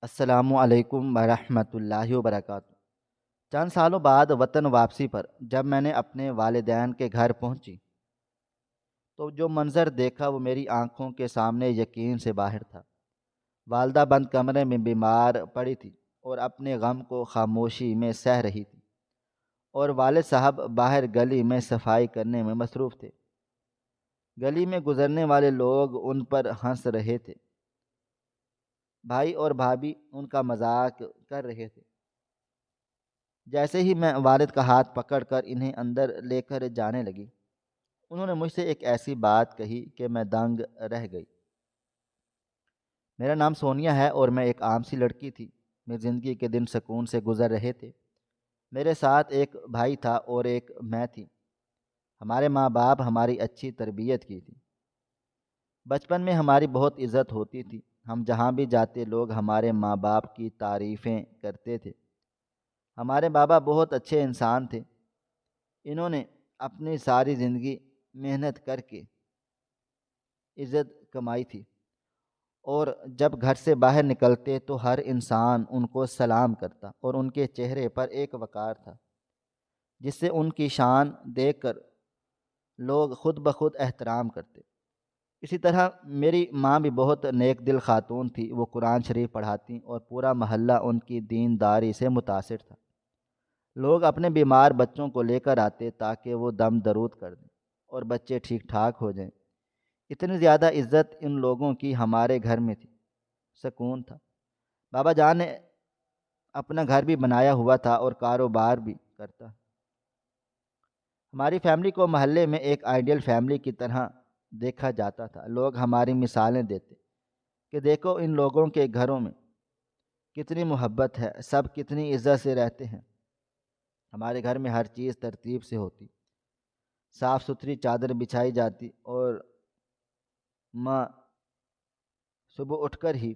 السلام علیکم ورحمۃ اللہ وبرکاتہ۔ چند سالوں بعد وطن واپسی پر جب میں نے اپنے والدین کے گھر پہنچی تو جو منظر دیکھا وہ میری آنکھوں کے سامنے یقین سے باہر تھا۔ والدہ بند کمرے میں بیمار پڑی تھی اور اپنے غم کو خاموشی میں سہ رہی تھی، اور والد صاحب باہر گلی میں صفائی کرنے میں مصروف تھے۔ گلی میں گزرنے والے لوگ ان پر ہنس رہے تھے، بھائی اور بھابھی ان کا مذاق کر رہے تھے۔ جیسے ہی میں والد کا ہاتھ پکڑ کر انہیں اندر لے کر جانے لگی، انہوں نے مجھ سے ایک ایسی بات کہی کہ میں دنگ رہ گئی۔ میرا نام سونیا ہے اور میں ایک عام سی لڑکی تھی۔ میری زندگی کے دن سکون سے گزر رہے تھے۔ میرے ساتھ ایک بھائی تھا اور ایک میں تھی۔ ہمارے ماں باپ ہماری اچھی تربیت کی تھی۔ بچپن میں ہماری بہت عزت ہوتی تھی۔ ہم جہاں بھی جاتے لوگ ہمارے ماں باپ کی تعریفیں کرتے تھے۔ ہمارے بابا بہت اچھے انسان تھے۔ انہوں نے اپنی ساری زندگی محنت کر کے عزت کمائی تھی، اور جب گھر سے باہر نکلتے تو ہر انسان ان کو سلام کرتا، اور ان کے چہرے پر ایک وقار تھا جس سے ان کی شان دیکھ کر لوگ خود بخود احترام کرتے۔ اسی طرح میری ماں بھی بہت نیک دل خاتون تھی۔ وہ قرآن شریف پڑھاتی اور پورا محلہ ان کی دینداری سے متاثر تھا۔ لوگ اپنے بیمار بچوں کو لے کر آتے تاکہ وہ دم درود کر دیں اور بچے ٹھیک ٹھاک ہو جائیں۔ اتنی زیادہ عزت ان لوگوں کی ہمارے گھر میں تھی۔ سکون تھا۔ بابا جان نے اپنا گھر بھی بنایا ہوا تھا اور کاروبار بھی کرتا۔ ہماری فیملی کو محلے میں ایک آئیڈیل فیملی کی طرح دیکھا جاتا تھا۔ لوگ ہماری مثالیں دیتے کہ دیکھو ان لوگوں کے گھروں میں کتنی محبت ہے، سب کتنی عزت سے رہتے ہیں۔ ہمارے گھر میں ہر چیز ترتیب سے ہوتی، صاف ستھری چادر بچھائی جاتی، اور ماں صبح اٹھ کر ہی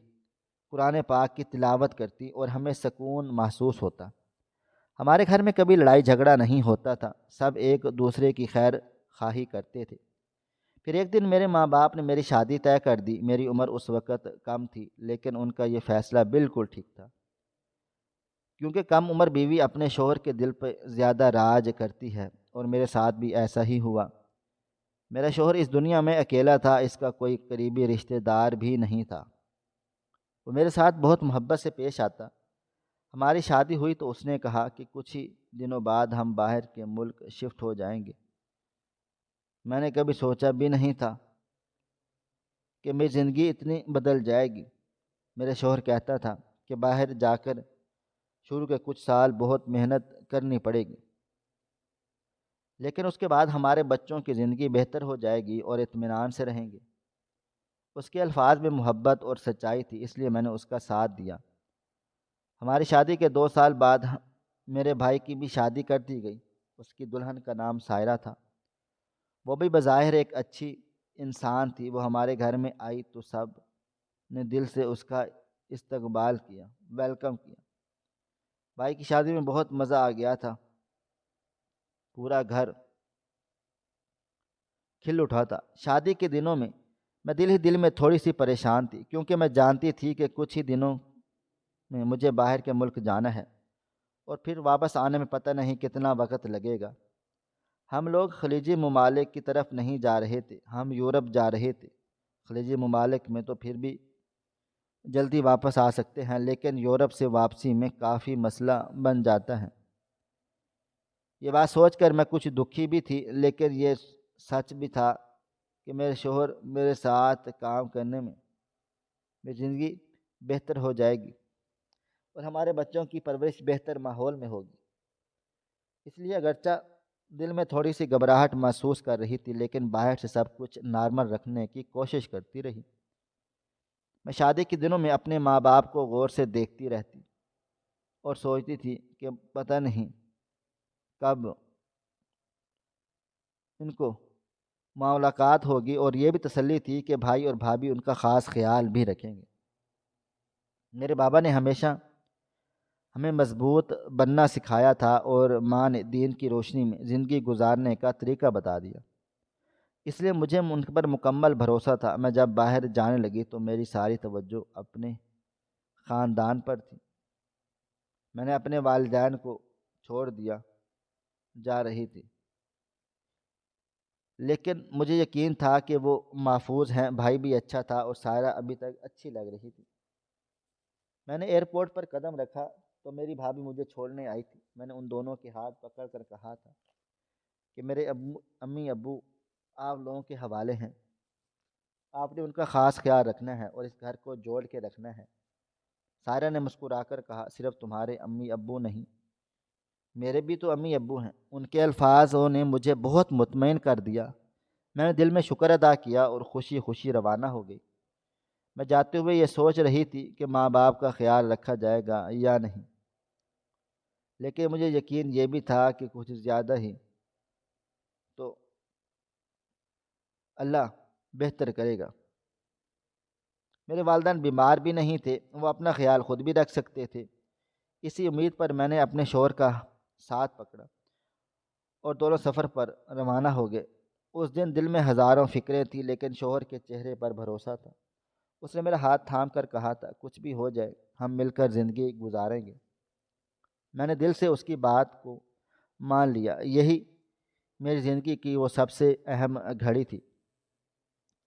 قرآن پاک کی تلاوت کرتی اور ہمیں سکون محسوس ہوتا۔ ہمارے گھر میں کبھی لڑائی جھگڑا نہیں ہوتا تھا، سب ایک دوسرے کی خیر خواہی کرتے تھے۔ پھر ایک دن میرے ماں باپ نے میری شادی طے کر دی۔ میری عمر اس وقت کم تھی، لیکن ان کا یہ فیصلہ بالکل ٹھیک تھا، کیونکہ کم عمر بیوی اپنے شوہر کے دل پہ زیادہ راج کرتی ہے، اور میرے ساتھ بھی ایسا ہی ہوا۔ میرا شوہر اس دنیا میں اکیلا تھا، اس کا کوئی قریبی رشتہ دار بھی نہیں تھا۔ وہ میرے ساتھ بہت محبت سے پیش آتا۔ ہماری شادی ہوئی تو اس نے کہا کہ کچھ ہی دنوں بعد ہم باہر کے ملک شفٹ ہو جائیں گے۔ میں نے کبھی سوچا بھی نہیں تھا کہ میری زندگی اتنی بدل جائے گی۔ میرے شوہر کہتا تھا کہ باہر جا کر شروع کے کچھ سال بہت محنت کرنی پڑے گی، لیکن اس کے بعد ہمارے بچوں کی زندگی بہتر ہو جائے گی اور اطمینان سے رہیں گے۔ اس کے الفاظ میں محبت اور سچائی تھی، اس لیے میں نے اس کا ساتھ دیا۔ ہماری شادی کے 2 سال بعد میرے بھائی کی بھی شادی کر دی گئی۔ اس کی دلہن کا نام سائرہ تھا۔ وہ بھی بظاہر ایک اچھی انسان تھی۔ وہ ہمارے گھر میں آئی تو سب نے دل سے اس کا استقبال کیا، ویلکم کیا۔ بھائی کی شادی میں بہت مزہ آ گیا تھا۔ پورا گھر کھل اٹھا تھا۔ شادی کے دنوں میں دل ہی دل میں تھوڑی سی پریشان تھی، کیونکہ میں جانتی تھی کہ کچھ ہی دنوں میں مجھے باہر کے ملک جانا ہے، اور پھر واپس آنے میں پتہ نہیں کتنا وقت لگے گا۔ ہم لوگ خلیجی ممالک کی طرف نہیں جا رہے تھے، ہم یورپ جا رہے تھے۔ خلیجی ممالک میں تو پھر بھی جلدی واپس آ سکتے ہیں، لیکن یورپ سے واپسی میں کافی مسئلہ بن جاتا ہے۔ یہ بات سوچ کر میں کچھ دکھی بھی تھی، لیکن یہ سچ بھی تھا کہ میرے شوہر میرے ساتھ کام کرنے میں میری زندگی بہتر ہو جائے گی، اور ہمارے بچوں کی پرورش بہتر ماحول میں ہوگی۔ اس لیے اگرچہ دل میں تھوڑی سی گھبراہٹ محسوس کر رہی تھی، لیکن باہر سے سب کچھ نارمل رکھنے کی کوشش کرتی رہی۔ میں شادی کے دنوں میں اپنے ماں باپ کو غور سے دیکھتی رہتی اور سوچتی تھی کہ پتہ نہیں کب ان کو ملاقات ہوگی، اور یہ بھی تسلی تھی کہ بھائی اور بھابھی ان کا خاص خیال بھی رکھیں گے۔ میرے بابا نے ہمیشہ ہمیں مضبوط بننا سکھایا تھا، اور ماں نے دین کی روشنی میں زندگی گزارنے کا طریقہ بتا دیا۔ اس لیے مجھے ان پر مکمل بھروسہ تھا۔ میں جب باہر جانے لگی تو میری ساری توجہ اپنے خاندان پر تھی۔ میں نے اپنے والدین کو چھوڑ دیا جا رہی تھی، لیکن مجھے یقین تھا کہ وہ محفوظ ہیں۔ بھائی بھی اچھا تھا اور سائرہ ابھی تک اچھی لگ رہی تھی۔ میں نے ایئرپورٹ پر قدم رکھا تو میری بھابھی مجھے چھوڑنے آئی تھی۔ میں نے ان دونوں کے ہاتھ پکڑ کر کہا تھا کہ میرے امی ابو آپ لوگوں کے حوالے ہیں، آپ نے ان کا خاص خیال رکھنا ہے اور اس گھر کو جوڑ کے رکھنا ہے۔ سائرہ نے مسکرا کر کہا، صرف تمہارے امی ابو نہیں، میرے بھی تو امی ابو ہیں۔ ان کے الفاظوں نے مجھے بہت مطمئن کر دیا۔ میں نے دل میں شکر ادا کیا اور خوشی خوشی روانہ ہو گئی۔ میں جاتے ہوئے یہ سوچ رہی تھی کہ ماں باپ کا خیال رکھا جائے گا یا نہیں، لیکن مجھے یقین یہ بھی تھا کہ کچھ زیادہ ہی تو اللہ بہتر کرے گا۔ میرے والدین بیمار بھی نہیں تھے، وہ اپنا خیال خود بھی رکھ سکتے تھے۔ اسی امید پر میں نے اپنے شوہر کا ساتھ پکڑا اور دونوں سفر پر روانہ ہو گئے۔ اس دن دل میں ہزاروں فکریں تھیں، لیکن شوہر کے چہرے پر بھروسہ تھا۔ اس نے میرا ہاتھ تھام کر کہا تھا، کچھ بھی ہو جائے ہم مل کر زندگی گزاریں گے۔ میں نے دل سے اس کی بات کو مان لیا۔ یہی میری زندگی کی وہ سب سے اہم گھڑی تھی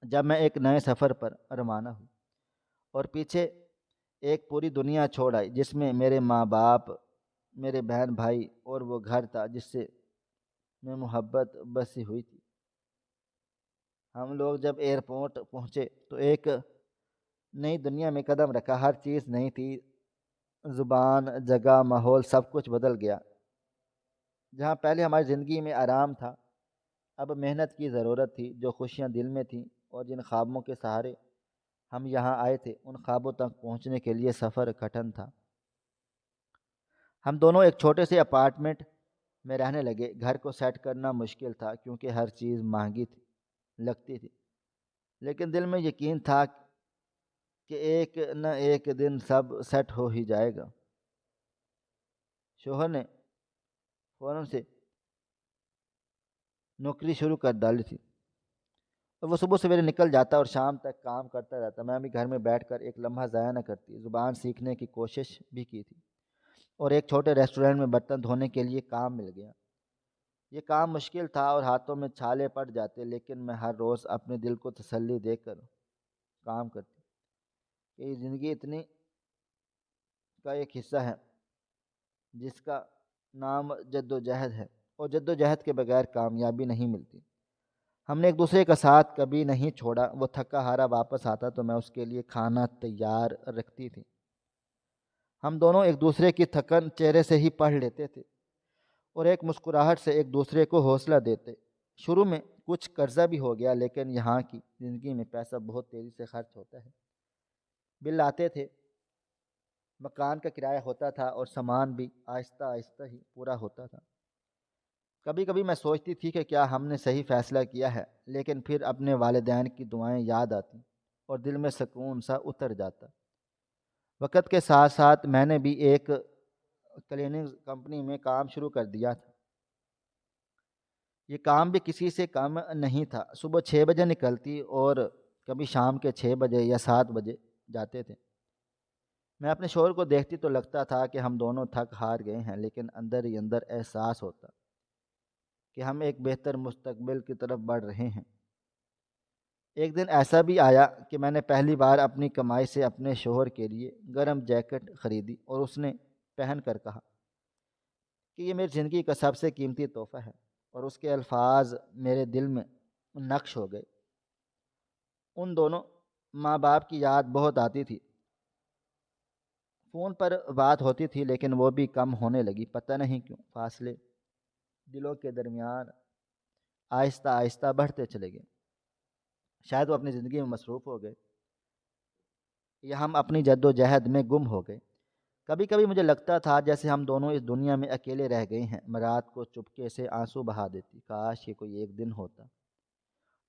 جب میں ایک نئے سفر پر روانہ ہوئی اور پیچھے ایک پوری دنیا چھوڑ آئی، جس میں میرے ماں باپ، میرے بہن بھائی اور وہ گھر تھا جس سے میں محبت بسی ہوئی تھی۔ ہم لوگ جب ایئرپورٹ پہنچے تو ایک نئی دنیا میں قدم رکھا۔ ہر چیز نئی تھی، زبان، جگہ، ماحول، سب کچھ بدل گیا۔ جہاں پہلے ہماری زندگی میں آرام تھا، اب محنت کی ضرورت تھی۔ جو خوشیاں دل میں تھیں اور جن خوابوں کے سہارے ہم یہاں آئے تھے، ان خوابوں تک پہنچنے کے لیے سفر کٹھن تھا۔ ہم دونوں ایک چھوٹے سے اپارٹمنٹ میں رہنے لگے۔ گھر کو سیٹ کرنا مشکل تھا کیونکہ ہر چیز مہنگی لگتی تھی، لیکن دل میں یقین تھا کہ ایک نہ ایک دن سب سیٹ ہو ہی جائے گا۔ شوہر نے فوراً سے نوکری شروع کر ڈالی تھی اور وہ صبح سویرے نکل جاتا اور شام تک کام کرتا رہتا۔ میں بھی گھر میں بیٹھ کر ایک لمحہ ضائع نہ کرتی۔ زبان سیکھنے کی کوشش بھی کی تھی اور ایک چھوٹے ریسٹورینٹ میں برتن دھونے کے لیے کام مل گیا۔ یہ کام مشکل تھا اور ہاتھوں میں چھالے پڑ جاتے، لیکن میں ہر روز اپنے دل کو تسلی دے کر کام کرتی کہ یہ زندگی اتنی کا ایک حصہ ہے جس کا نام جد و جہد ہے، اور جد و جہد کے بغیر کامیابی نہیں ملتی۔ ہم نے ایک دوسرے کا ساتھ کبھی نہیں چھوڑا۔ وہ تھکا ہارا واپس آتا تو میں اس کے لیے کھانا تیار رکھتی تھی۔ ہم دونوں ایک دوسرے کی تھکن چہرے سے ہی پڑھ لیتے تھے اور ایک مسکراہٹ سے ایک دوسرے کو حوصلہ دیتے۔ شروع میں کچھ قرضہ بھی ہو گیا، لیکن یہاں کی زندگی میں پیسہ بہت تیزی سے خرچ ہوتا ہے۔ بل آتے تھے، مکان کا کرایہ ہوتا تھا اور سامان بھی آہستہ آہستہ ہی پورا ہوتا تھا۔ کبھی کبھی میں سوچتی تھی کہ کیا ہم نے صحیح فیصلہ کیا ہے، لیکن پھر اپنے والدین کی دعائیں یاد آتی اور دل میں سکون سا اتر جاتا۔ وقت کے ساتھ ساتھ میں نے بھی ایک کلیننگ کمپنی میں کام شروع کر دیا تھا۔ یہ کام بھی کسی سے کم نہیں تھا۔ صبح 6 بجے نکلتی اور کبھی شام کے 6 بجے یا 7 بجے جاتے تھے۔ میں اپنے شوہر کو دیکھتی تو لگتا تھا کہ ہم دونوں تھک ہار گئے ہیں، لیکن اندر ہی اندر احساس ہوتا کہ ہم ایک بہتر مستقبل کی طرف بڑھ رہے ہیں۔ ایک دن ایسا بھی آیا کہ میں نے پہلی بار اپنی کمائی سے اپنے شوہر کے لیے گرم جیکٹ خریدی اور اس نے پہن کر کہا کہ یہ میری زندگی کا سب سے قیمتی تحفہ ہے، اور اس کے الفاظ میرے دل میں نقش ہو گئے۔ ان دونوں ماں باپ کی یاد بہت آتی تھی۔ فون پر بات ہوتی تھی لیکن وہ بھی کم ہونے لگی۔ پتہ نہیں کیوں فاصلے دلوں کے درمیان آہستہ آہستہ بڑھتے چلے گئے۔ شاید وہ اپنی زندگی میں مصروف ہو گئے یا ہم اپنی جد و جہد میں گم ہو گئے۔ کبھی کبھی مجھے لگتا تھا جیسے ہم دونوں اس دنیا میں اکیلے رہ گئے ہیں۔ میں رات کو چپکے سے آنسو بہا دیتی، کاش یہ کوئی ایک دن ہوتا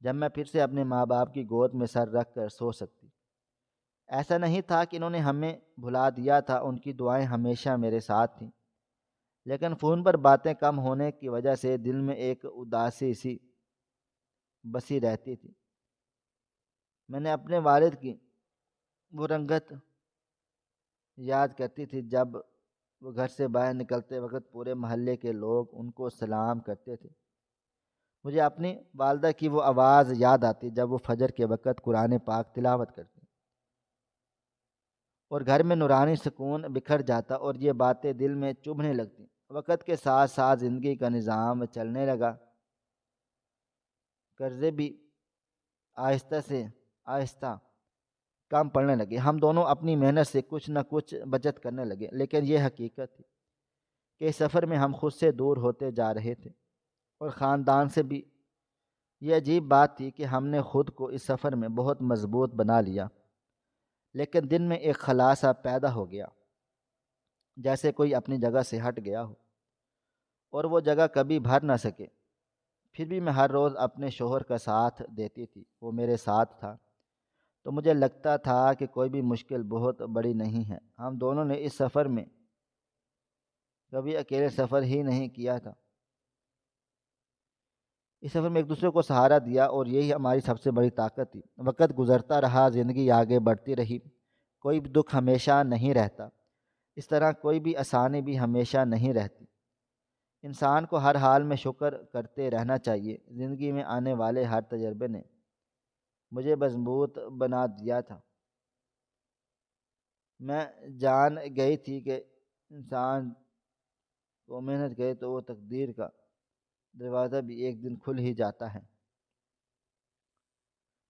جب میں پھر سے اپنے ماں باپ کی گود میں سر رکھ کر سو سکتی۔ ایسا نہیں تھا کہ انہوں نے ہمیں بھلا دیا تھا، ان کی دعائیں ہمیشہ میرے ساتھ تھیں، لیکن فون پر باتیں کم ہونے کی وجہ سے دل میں ایک اداسی سی بسی رہتی تھی۔ میں نے اپنے والد کی وہ رنگت یاد کرتی تھی جب وہ گھر سے باہر نکلتے وقت پورے محلے کے لوگ ان کو سلام کرتے تھے۔ مجھے اپنی والدہ کی وہ آواز یاد آتی جب وہ فجر کے وقت قرآن پاک تلاوت کرتی، اور گھر میں نورانی سکون بکھر جاتا اور یہ باتیں دل میں چبھنے لگتی۔ وقت کے ساتھ ساتھ زندگی کا نظام چلنے لگا، قرضے بھی آہستہ سے آہستہ کم پڑنے لگے، ہم دونوں اپنی محنت سے کچھ نہ کچھ بچت کرنے لگے، لیکن یہ حقیقت تھی کہ اس سفر میں ہم خود سے دور ہوتے جا رہے تھے اور خاندان سے بھی۔ یہ عجیب بات تھی کہ ہم نے خود کو اس سفر میں بہت مضبوط بنا لیا، لیکن دن میں ایک خلاصہ پیدا ہو گیا، جیسے کوئی اپنی جگہ سے ہٹ گیا ہو اور وہ جگہ کبھی بھر نہ سکے۔ پھر بھی میں ہر روز اپنے شوہر کا ساتھ دیتی تھی، وہ میرے ساتھ تھا، تو مجھے لگتا تھا کہ کوئی بھی مشکل بہت بڑی نہیں ہے۔ ہم دونوں نے اس سفر میں کبھی اکیلے سفر ہی نہیں کیا تھا، اس سفر میں ایک دوسرے کو سہارا دیا، اور یہی ہماری سب سے بڑی طاقت تھی۔ وقت گزرتا رہا، زندگی آگے بڑھتی رہی، کوئی بھی دکھ ہمیشہ نہیں رہتا، اس طرح کوئی بھی آسانی بھی ہمیشہ نہیں رہتی۔ انسان کو ہر حال میں شکر کرتے رہنا چاہیے۔ زندگی میں آنے والے ہر تجربے نے مجھے مضبوط بنا دیا تھا۔ میں جان گئی تھی کہ انسان کو محنت کرے تو وہ تقدیر کا دروازہ بھی ایک دن کھل ہی جاتا ہے۔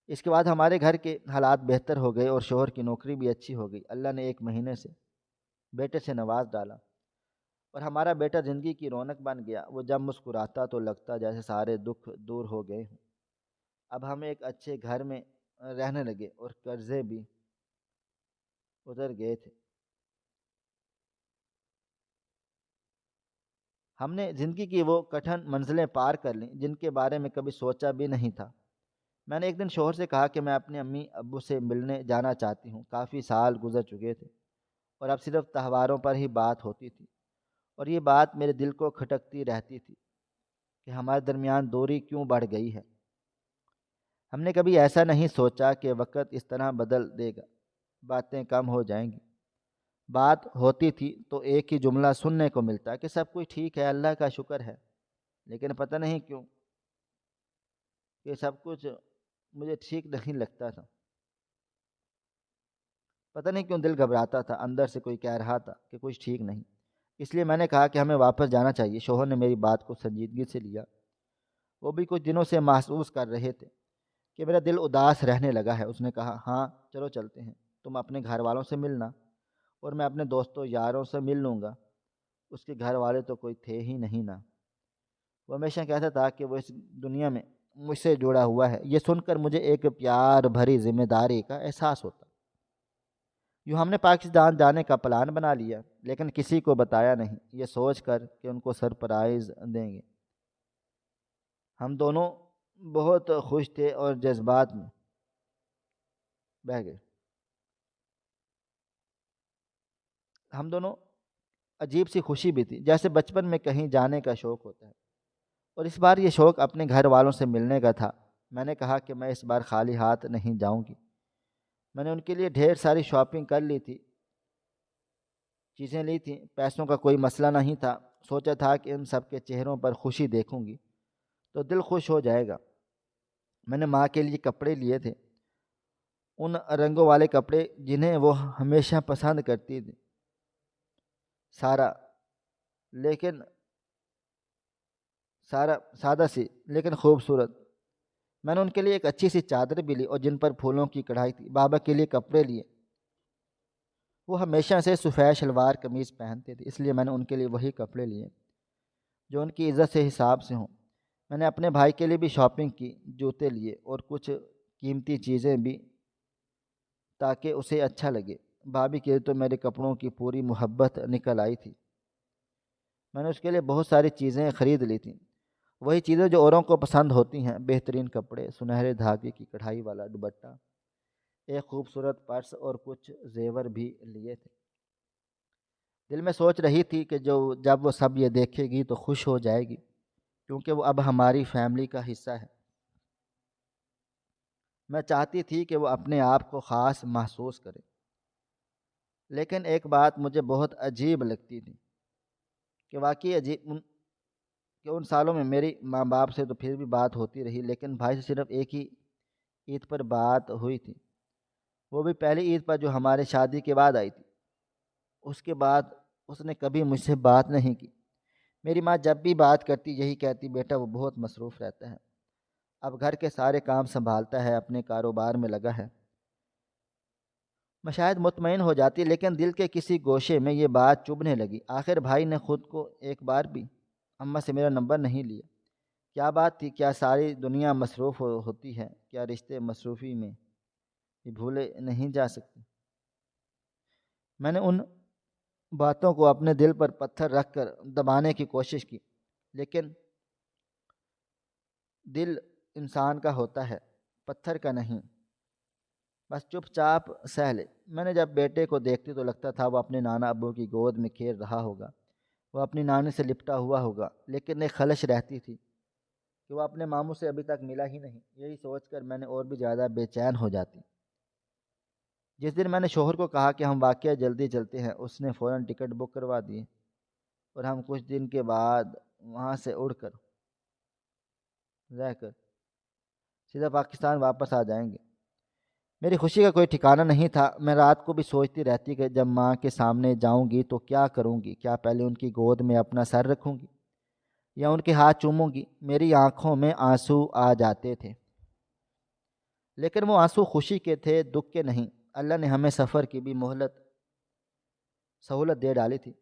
اس کے بعد ہمارے گھر کے حالات بہتر ہو گئے اور شوہر کی نوکری بھی اچھی ہو گئی۔ اللہ نے ایک مہینے سے بیٹے سے نواز ڈالا اور ہمارا بیٹا زندگی کی رونق بن گیا۔ وہ جب مسکراتا تو لگتا جیسے سارے دکھ دور ہو گئے ہوں۔ اب ہم ایک اچھے گھر میں رہنے لگے اور قرضے بھی اتر گئے تھے۔ ہم نے زندگی کی وہ کٹھن منزلیں پار کر لیں جن کے بارے میں کبھی سوچا بھی نہیں تھا۔ میں نے ایک دن شوہر سے کہا کہ میں اپنے امی ابو سے ملنے جانا چاہتی ہوں، کافی سال گزر چکے تھے اور اب صرف تہواروں پر ہی بات ہوتی تھی، اور یہ بات میرے دل کو کھٹکتی رہتی تھی کہ ہمارے درمیان دوری کیوں بڑھ گئی ہے۔ ہم نے کبھی ایسا نہیں سوچا کہ وقت اس طرح بدل دے گا، باتیں کم ہو جائیں گی، بات ہوتی تھی تو ایک ہی جملہ سننے کو ملتا کہ سب کچھ ٹھیک ہے، اللہ کا شکر ہے، لیکن پتہ نہیں کیوں کہ سب کچھ مجھے ٹھیک نہیں لگتا تھا۔ پتہ نہیں کیوں دل گھبراتا تھا، اندر سے کوئی کہہ رہا تھا کہ کچھ ٹھیک نہیں۔ اس لیے میں نے کہا کہ ہمیں واپس جانا چاہیے۔ شوہر نے میری بات کو سنجیدگی سے لیا، وہ بھی کچھ دنوں سے محسوس کر رہے تھے کہ میرا دل اداس رہنے لگا ہے۔ اس نے کہا، ہاں چلو چلتے ہیں، تم اپنے گھر والوں سے ملنا اور میں اپنے دوستوں یاروں سے مل لوں گا۔ اس کے گھر والے تو کوئی تھے ہی نہیں نا، وہ ہمیشہ کہتا تھا کہ وہ اس دنیا میں مجھ سے جڑا ہوا ہے۔ یہ سن کر مجھے ایک پیار بھری ذمہ داری کا احساس ہوتا۔ یوں ہم نے پاکستان جانے کا پلان بنا لیا، لیکن کسی کو بتایا نہیں، یہ سوچ کر کہ ان کو سرپرائز دیں گے۔ ہم دونوں بہت خوش تھے اور جذبات میں بہہ گئے۔ ہم دونوں عجیب سی خوشی بھی تھی، جیسے بچپن میں کہیں جانے کا شوق ہوتا ہے، اور اس بار یہ شوق اپنے گھر والوں سے ملنے کا تھا۔ میں نے کہا کہ میں اس بار خالی ہاتھ نہیں جاؤں گی۔ میں نے ان کے لیے ڈھیر ساری شاپنگ کر لی تھی، چیزیں لی تھیں، پیسوں کا کوئی مسئلہ نہیں تھا۔ سوچا تھا کہ ان سب کے چہروں پر خوشی دیکھوں گی تو دل خوش ہو جائے گا۔ میں نے ماں کے لیے کپڑے لیے تھے، ان رنگوں والے کپڑے جنہیں وہ ہمیشہ پسند کرتی تھی، سارا لیکن سادہ سی لیکن خوبصورت۔ میں نے ان کے لیے ایک اچھی سی چادر بھی لی اور جن پر پھولوں کی کڑھائی تھی۔ بابا کے لیے کپڑے لیے، وہ ہمیشہ سے سفید شلوار قمیض پہنتے تھے، اس لیے میں نے ان کے لیے وہی کپڑے لیے جو ان کی عزت سے حساب سے ہوں۔ میں نے اپنے بھائی کے لیے بھی شاپنگ کی، جوتے لیے اور کچھ قیمتی چیزیں بھی تاکہ اسے اچھا لگے۔ بھابھی کے لیے تو میرے کپڑوں کی پوری محبت نکل آئی تھی۔ میں نے اس کے لیے بہت ساری چیزیں خرید لی تھیں، وہی چیزیں جو اوروں کو پسند ہوتی ہیں، بہترین کپڑے، سنہرے دھاگے کی کڑھائی والا دوپٹہ، ایک خوبصورت پرس اور کچھ زیور بھی لیے تھے۔ دل میں سوچ رہی تھی کہ جب وہ سب یہ دیکھے گی تو خوش ہو جائے گی، کیونکہ وہ اب ہماری فیملی کا حصہ ہے۔ میں چاہتی تھی کہ وہ اپنے آپ کو خاص محسوس کرے۔ لیکن ایک بات مجھے بہت عجیب لگتی تھی کہ واقعی عجیب کہ ان سالوں میں میری ماں باپ سے تو پھر بھی بات ہوتی رہی، لیکن بھائی سے صرف ایک ہی عید پر بات ہوئی تھی، وہ بھی پہلی عید پر جو ہمارے شادی کے بعد آئی تھی۔ اس کے بعد اس نے کبھی مجھ سے بات نہیں کی۔ میری ماں جب بھی بات کرتی یہی کہتی، بیٹا وہ بہت مصروف رہتا ہے، اب گھر کے سارے کام سنبھالتا ہے، اپنے کاروبار میں لگا ہے۔ میں شاید مطمئن ہو جاتی، لیکن دل کے کسی گوشے میں یہ بات چبھنے لگی۔ آخر بھائی نے خود کو ایک بار بھی اماں سے میرا نمبر نہیں لیا۔ کیا بات تھی؟ کیا ساری دنیا مصروف ہوتی ہے؟ کیا رشتے مصروفی میں یہ بھولے نہیں جا سکتے؟ میں نے ان باتوں کو اپنے دل پر پتھر رکھ کر دبانے کی کوشش کی، لیکن دل انسان کا ہوتا ہے، پتھر کا نہیں، بس چپ چاپ سہ لے۔ میں نے جب بیٹے کو دیکھتی تو لگتا تھا وہ اپنے نانا ابو کی گود میں کھیل رہا ہوگا، وہ اپنی نانی سے لپٹا ہوا ہوگا، لیکن ایک خلش رہتی تھی کہ وہ اپنے ماموں سے ابھی تک ملا ہی نہیں۔ یہی سوچ کر میں نے اور بھی زیادہ بے چین ہو جاتی۔ جس دن میں نے شوہر کو کہا کہ ہم واقعہ جلدی چلتے ہیں، اس نے فوراً ٹکٹ بک کروا دی اور ہم کچھ دن کے بعد وہاں سے اڑ کر رہ کر سیدھا پاکستان واپس آ جائیں گے۔ میری خوشی کا کوئی ٹھکانہ نہیں تھا۔ میں رات کو بھی سوچتی رہتی کہ جب ماں کے سامنے جاؤں گی تو کیا کروں گی؟ کیا پہلے ان کی گود میں اپنا سر رکھوں گی یا ان کے ہاتھ چوموں گی؟ میری آنکھوں میں آنسو آ جاتے تھے، لیکن وہ آنسو خوشی کے تھے، دکھ کے نہیں۔ اللہ نے ہمیں سفر کی بھی سہولت دے ڈالی تھی۔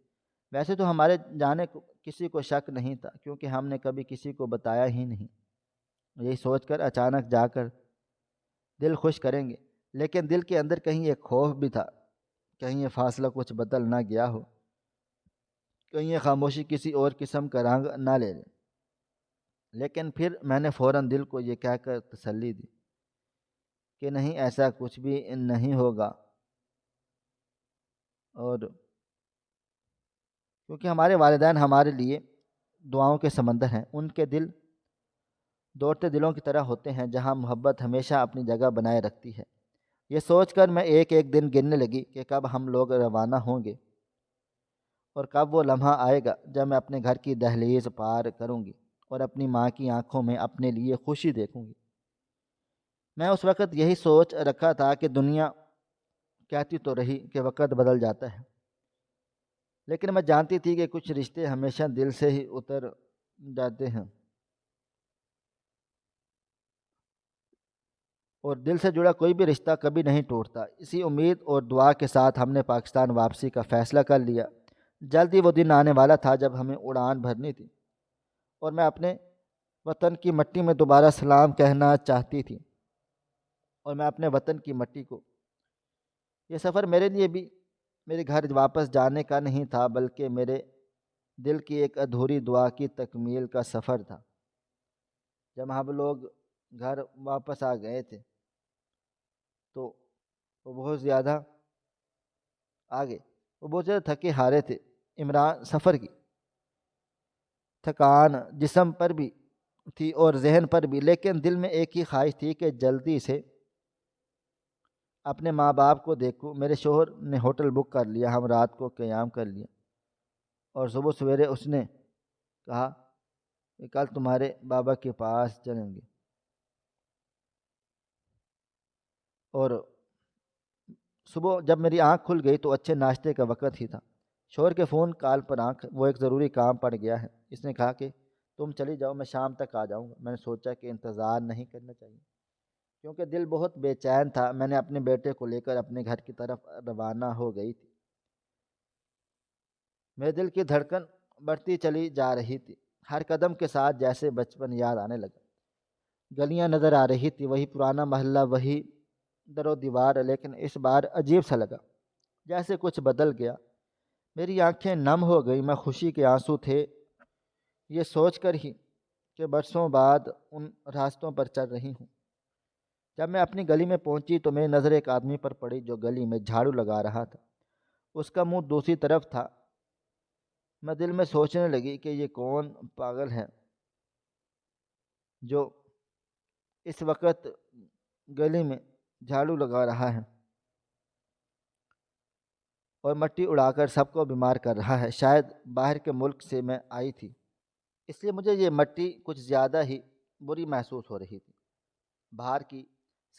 ویسے تو ہمارے جانے کو کسی کو شک نہیں تھا، کیونکہ ہم نے کبھی کسی کو بتایا ہی نہیں۔ یہی سوچ کر اچانک جا کر دل خوش کریں گے، لیکن دل کے اندر کہیں ایک خوف بھی تھا، کہیں یہ فاصلہ کچھ بدل نہ گیا ہو، کہیں یہ خاموشی کسی اور قسم کا رنگ نہ لے لے۔ لیکن پھر میں نے فوراً دل کو یہ کہہ کر تسلی دی کہ نہیں، ایسا کچھ بھی نہیں ہوگا، اور کیونکہ ہمارے والدین ہمارے لیے دعاؤں کے سمندر ہیں، ان کے دل دوڑتے دلوں کی طرح ہوتے ہیں جہاں محبت ہمیشہ اپنی جگہ بنائے رکھتی ہے۔ یہ سوچ کر میں ایک ایک دن گننے لگی کہ کب ہم لوگ روانہ ہوں گے اور کب وہ لمحہ آئے گا جب میں اپنے گھر کی دہلیز پار کروں گی اور اپنی ماں کی آنکھوں میں اپنے لیے خوشی دیکھوں گی۔ میں اس وقت یہی سوچ رکھا تھا کہ دنیا کہتی تو رہی کہ وقت بدل جاتا ہے، لیکن میں جانتی تھی کہ کچھ رشتے ہمیشہ دل سے ہی اتر جاتے ہیں، اور دل سے جڑا کوئی بھی رشتہ کبھی نہیں ٹوٹتا۔ اسی امید اور دعا کے ساتھ ہم نے پاکستان واپسی کا فیصلہ کر لیا۔ جلد ہی وہ دن آنے والا تھا جب ہمیں اڑان بھرنی تھی اور میں اپنے وطن کی مٹی میں دوبارہ سلام کہنا چاہتی تھی، اور میں اپنے وطن کی مٹی کو، یہ سفر میرے لیے بھی میرے گھر واپس جانے کا نہیں تھا، بلکہ میرے دل کی ایک ادھوری دعا کی تکمیل کا سفر تھا۔ جب ہم لوگ گھر واپس آ گئے تھے تو وہ بہت زیادہ آگے وہ بہت زیادہ تھکے ہارے تھے۔ عمران سفر کی تھکان جسم پر بھی تھی اور ذہن پر بھی، لیکن دل میں ایک ہی خواہش تھی کہ جلدی سے اپنے ماں باپ کو دیکھوں۔ میرے شوہر نے ہوٹل بک کر لیا، ہم رات کو قیام کر لیا اور صبح سویرے اس نے کہا کہ کل تمہارے بابا کے پاس چلیں گے، اور صبح جب میری آنکھ کھل گئی تو اچھے ناشتے کا وقت ہی تھا۔ شوہر کے فون کال پر آنکھ، وہ ایک ضروری کام پڑ گیا ہے، اس نے کہا کہ تم چلی جاؤ، میں شام تک آ جاؤں گا۔ میں نے سوچا کہ انتظار نہیں کرنا چاہیے، کیونکہ دل بہت بے چین تھا۔ میں نے اپنے بیٹے کو لے کر اپنے گھر کی طرف روانہ ہو گئی تھی۔ میرے دل کی دھڑکن بڑھتی چلی جا رہی تھی، ہر قدم کے ساتھ جیسے بچپن یاد آنے لگا۔ گلیاں نظر آ رہی تھی، وہی پرانا محلہ، وہی در و دیوار، لیکن اس بار عجیب سا لگا، جیسے کچھ بدل گیا۔ میری آنکھیں نم ہو گئی، میں خوشی کے آنسو تھے، یہ سوچ کر ہی کہ برسوں بعد ان راستوں پر چل رہی ہوں۔ جب میں اپنی گلی میں پہنچی تو میری نظر ایک آدمی پر پڑی جو گلی میں جھاڑو لگا رہا تھا، اس کا منہ دوسری طرف تھا۔ میں دل میں سوچنے لگی کہ یہ کون پاگل ہے جو اس وقت گلی میں جھاڑو لگا رہا ہے اور مٹی اڑا کر سب کو بیمار کر رہا ہے۔ شاید باہر کے ملک سے میں آئی تھی، اس لیے مجھے یہ مٹی کچھ زیادہ ہی بری محسوس ہو رہی تھی۔ باہر کی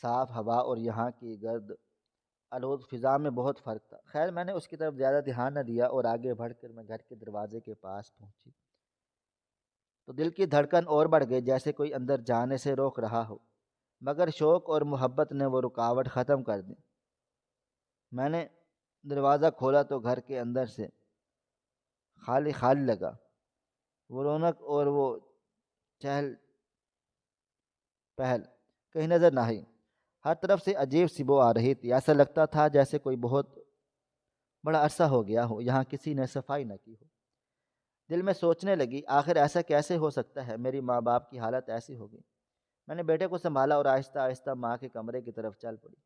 صاف ہوا اور یہاں کی گرد آلود فضا میں بہت فرق تھا۔ خیر میں نے اس کی طرف زیادہ دھیان نہ دیا اور آگے بڑھ کر میں گھر کے دروازے کے پاس پہنچی تو دل کی دھڑکن اور بڑھ گئی، جیسے کوئی اندر جانے سے روک رہا ہو، مگر شوق اور محبت نے وہ رکاوٹ ختم کر دی۔ میں نے دروازہ کھولا تو گھر کے اندر سے خالی خالی لگا۔ وہ رونق اور وہ چہل پہل کہیں نظر نہ آئی۔ ہر طرف سے عجیب سی بو آ رہی تھی، ایسا لگتا تھا جیسے کوئی بہت بڑا عرصہ ہو گیا ہو یہاں کسی نے صفائی نہ کی ہو۔ دل میں سوچنے لگی، آخر ایسا کیسے ہو سکتا ہے؟ میری ماں باپ کی حالت ایسی ہو گئی۔ میں نے بیٹے کو سنبھالا اور آہستہ آہستہ ماں کے کمرے کی طرف چل پڑی۔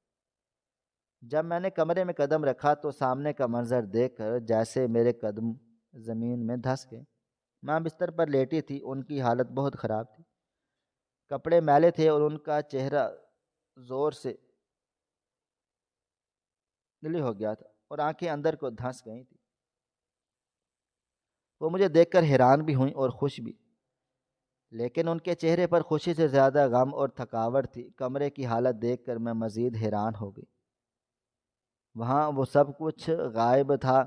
جب میں نے کمرے میں قدم رکھا تو سامنے کا منظر دیکھ کر جیسے میرے قدم زمین میں دھس گئے۔ ماں بستر پر لیٹی تھی، ان کی حالت بہت خراب تھی، کپڑے میلے تھے اور ان کا چہرہ زور سے نلی ہو گیا تھا اور آنکھیں اندر کو دھنس گئی تھی۔ وہ مجھے دیکھ کر حیران بھی ہوئیں اور خوش بھی، لیکن ان کے چہرے پر خوشی سے زیادہ غم اور تھکاوٹ تھی۔ کمرے کی حالت دیکھ کر میں مزید حیران ہو گئی۔ وہاں وہ سب کچھ غائب تھا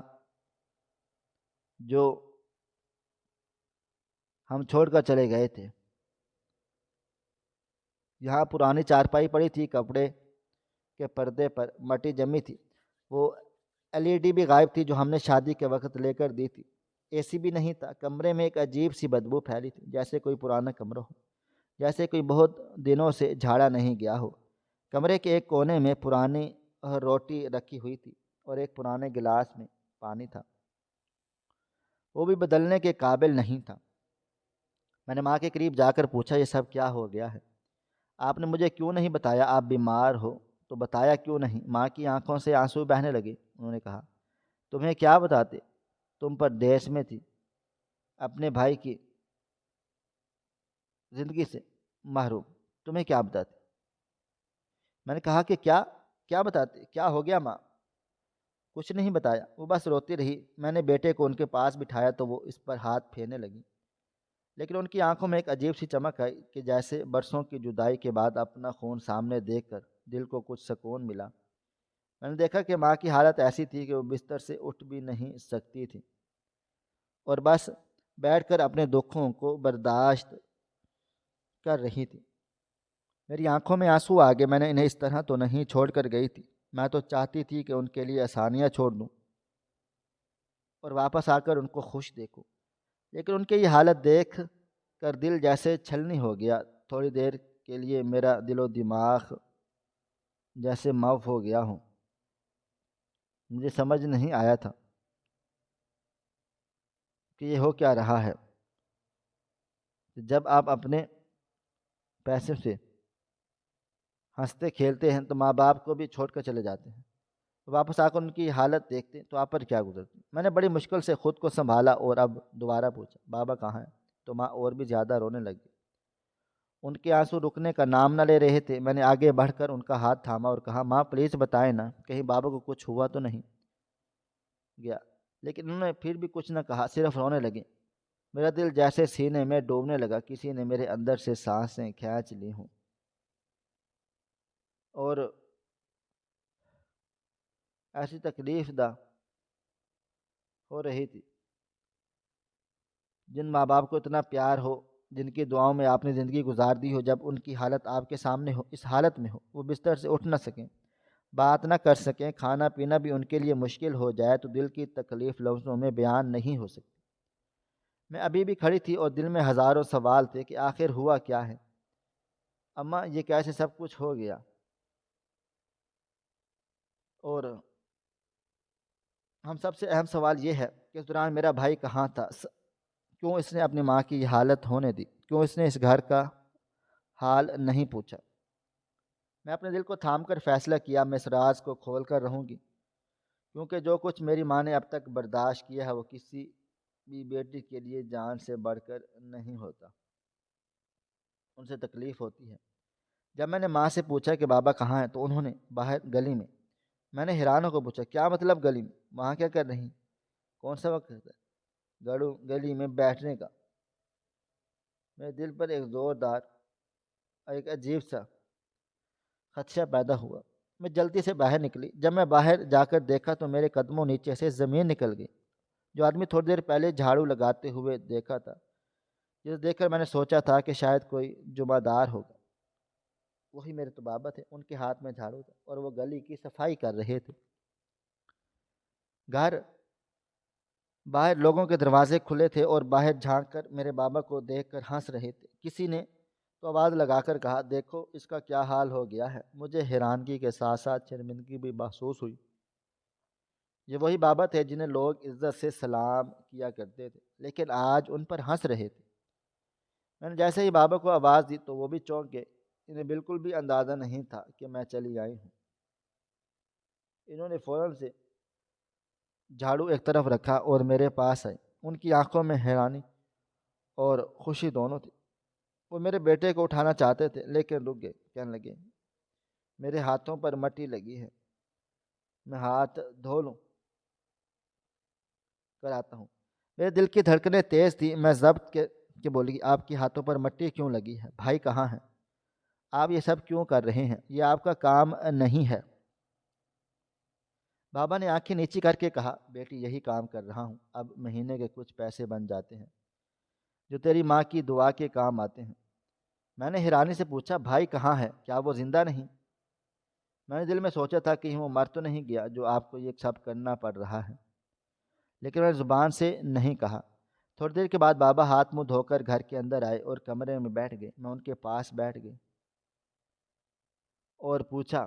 جو ہم چھوڑ کر چلے گئے تھے۔ یہاں پرانی چارپائی پڑی تھی، کپڑے کے پردے پر مٹی جمی تھی، وہ LED بھی غائب تھی جو ہم نے شادی کے وقت لے کر دی تھی۔ AC بھی نہیں تھا۔ کمرے میں ایک عجیب سی بدبو پھیلی تھی، جیسے کوئی پرانا کمرہ ہو، جیسے کوئی بہت دنوں سے جھاڑا نہیں گیا ہو۔ کمرے کے ایک کونے میں پرانی روٹی رکھی ہوئی تھی اور ایک پرانے گلاس میں پانی تھا، وہ بھی بدلنے کے قابل نہیں تھا۔ میں نے ماں کے قریب جا کر پوچھا، یہ سب کیا ہو گیا ہے؟ آپ نے مجھے کیوں نہیں بتایا؟ آپ بیمار ہو تو بتایا کیوں نہیں؟ ماں کی آنکھوں سے آنسو بہنے لگے۔ انہوں نے کہا، تمہیں کیا بتاتے، تم پردیس میں تھی، اپنے بھائی کی زندگی سے محروم، تمہیں کیا بتاتے؟ میں نے کہا کہ کیا بتاتے، کیا ہو گیا ماں؟ کچھ نہیں بتایا، وہ بس روتی رہی۔ میں نے بیٹے کو ان کے پاس بٹھایا تو وہ اس پر ہاتھ پھیرنے لگی، لیکن ان کی آنکھوں میں ایک عجیب سی چمک آئی کہ جیسے برسوں کی جدائی کے بعد اپنا خون سامنے دیکھ کر دل کو کچھ سکون ملا۔ میں نے دیکھا کہ ماں کی حالت ایسی تھی کہ وہ بستر سے اٹھ بھی نہیں سکتی تھی اور بس بیٹھ کر اپنے دکھوں کو برداشت کر رہی تھی۔ میری آنکھوں میں آنسو آ گئے۔ میں نے انہیں اس طرح تو نہیں چھوڑ کر گئی تھی، میں تو چاہتی تھی کہ ان کے لیے آسانیاں چھوڑ دوں اور واپس آ کر ان کو خوش دیکھوں، لیکن ان کی یہ حالت دیکھ کر دل جیسے چھلنی ہو گیا۔ تھوڑی دیر کے لیے میرا دل و دماغ جیسے معاف ہو گیا ہوں۔ مجھے سمجھ نہیں آیا تھا کہ یہ ہو کیا رہا ہے۔ جب آپ اپنے پیسے سے ہنستے کھیلتے ہیں تو ماں باپ کو بھی چھوڑ کر چلے جاتے ہیں، واپس آ کر ان کی حالت دیکھتے ہیں تو آپ پر کیا گزرتی؟ میں نے بڑی مشکل سے خود کو سنبھالا اور اب دوبارہ پوچھا، بابا کہاں ہیں؟ تو ماں اور بھی زیادہ رونے لگی۔ ان کے آنسو رکنے کا نام نہ لے رہے تھے۔ میں نے آگے بڑھ کر ان کا ہاتھ تھاما اور کہا، ماں پلیز بتائیں نا، کہیں بابا کو کچھ ہوا تو نہیں گیا؟ لیکن انہوں نے پھر بھی کچھ نہ کہا، صرف رونے لگے۔ میرا دل جیسے سینے میں ڈوبنے لگا، کسی نے میرے اندر سے سانسیں کھینچ لی ہوں اور ایسی تکلیف دہ ہو رہی تھی۔ جن ماں باپ کو اتنا پیار ہو، جن کی دعاؤں میں آپ نے زندگی گزار دی ہو، جب ان کی حالت آپ کے سامنے ہو، اس حالت میں ہو، وہ بستر سے اٹھ نہ سکیں، بات نہ کر سکیں، کھانا پینا بھی ان کے لیے مشکل ہو جائے، تو دل کی تکلیف لفظوں میں بیان نہیں ہو سکتی۔ میں ابھی بھی کھڑی تھی اور دل میں ہزاروں سوال تھے کہ آخر ہوا کیا ہے؟ اماں یہ کیسے سب کچھ ہو گیا؟ اور ہم سب سے اہم سوال یہ ہے کہ اس دوران میرا بھائی کہاں تھا؟ کیوں اس نے اپنی ماں کی یہ حالت ہونے دی؟ کیوں اس نے اس گھر کا حال نہیں پوچھا؟ میں اپنے دل کو تھام کر فیصلہ کیا، میں اس راز کو کھول کر رہوں گی، کیونکہ جو کچھ میری ماں نے اب تک برداشت کیا ہے وہ کسی بھی بیٹی کے لیے جان سے بڑھ کر نہیں ہوتا، ان سے تکلیف ہوتی ہے۔ جب میں نے ماں سے پوچھا کہ بابا کہاں ہیں تو انہوں نے باہر گلی میں میں نے حیران ہو کر پوچھا کیا مطلب گلی میں؟ وہاں کیا کر رہی؟ کون سا وقت ہے؟ گلی میں بیٹھنے کا۔ میرے دل پر ایک زوردار اور ایک عجیب سا خدشہ پیدا ہوا۔ میں جلدی سے باہر نکلی۔ جب میں باہر جا کر دیکھا تو میرے قدموں نیچے سے زمین نکل گئی۔ جو آدمی تھوڑی دیر پہلے جھاڑو لگاتے ہوئے دیکھا تھا، جسے دیکھ کر میں نے سوچا تھا کہ شاید کوئی جمعہ دار ہوگا، وہی میرے تو بابا تھے۔ ان کے ہاتھ میں جھاڑو تھا اور وہ گلی کی صفائی کر رہے تھے۔ گھر باہر لوگوں کے دروازے کھلے تھے اور باہر جھانک کر میرے بابا کو دیکھ کر ہنس رہے تھے۔ کسی نے تو آواز لگا کر کہا دیکھو اس کا کیا حال ہو گیا ہے۔ مجھے حیرانگی کے ساتھ ساتھ شرمندگی بھی محسوس ہوئی۔ یہ وہی بابا تھے جنہیں لوگ عزت سے سلام کیا کرتے تھے، لیکن آج ان پر ہنس رہے تھے۔ میں نے جیسے ہی بابا کو آواز دی تو وہ بھی چونک گئے۔ انہیں بالکل بھی اندازہ نہیں تھا کہ میں چلی آئی ہوں۔ انہوں نے فوراً سے جھاڑو ایک طرف رکھا اور میرے پاس آئے۔ ان کی آنکھوں میں حیرانی اور خوشی دونوں تھی۔ وہ میرے بیٹے کو اٹھانا چاہتے تھے لیکن رک گئے۔ کہنے لگے میرے ہاتھوں پر مٹی لگی ہے، میں ہاتھ دھو لوں کر آتا ہوں۔ میرے دل کی دھڑکنیں تیز تھی۔ میں ضبط کے بولی آپ کے ہاتھوں پر مٹی کیوں لگی ہے؟ بھائی کہاں ہیں؟ آپ یہ سب کیوں کر رہے ہیں؟ یہ آپ کا کام نہیں ہے۔ بابا نے آنکھیں نیچی کر کے کہا بیٹی یہی کام کر رہا ہوں، اب مہینے کے کچھ پیسے بن جاتے ہیں جو تیری ماں کی دعا کے کام آتے ہیں۔ میں نے حیرانی سے پوچھا بھائی کہاں ہے؟ کیا وہ زندہ نہیں؟ میں نے دل میں سوچا تھا کہ وہ مر تو نہیں گیا جو آپ کو یہ سب کرنا پڑ رہا ہے، لیکن میں نے زبان سے نہیں کہا۔ تھوڑی دیر کے بعد بابا ہاتھ منہ دھو کر گھر کے اندر آئے اور کمرے میں بیٹھ گئے۔ میں ان کے پاس بیٹھ گئی اور پوچھا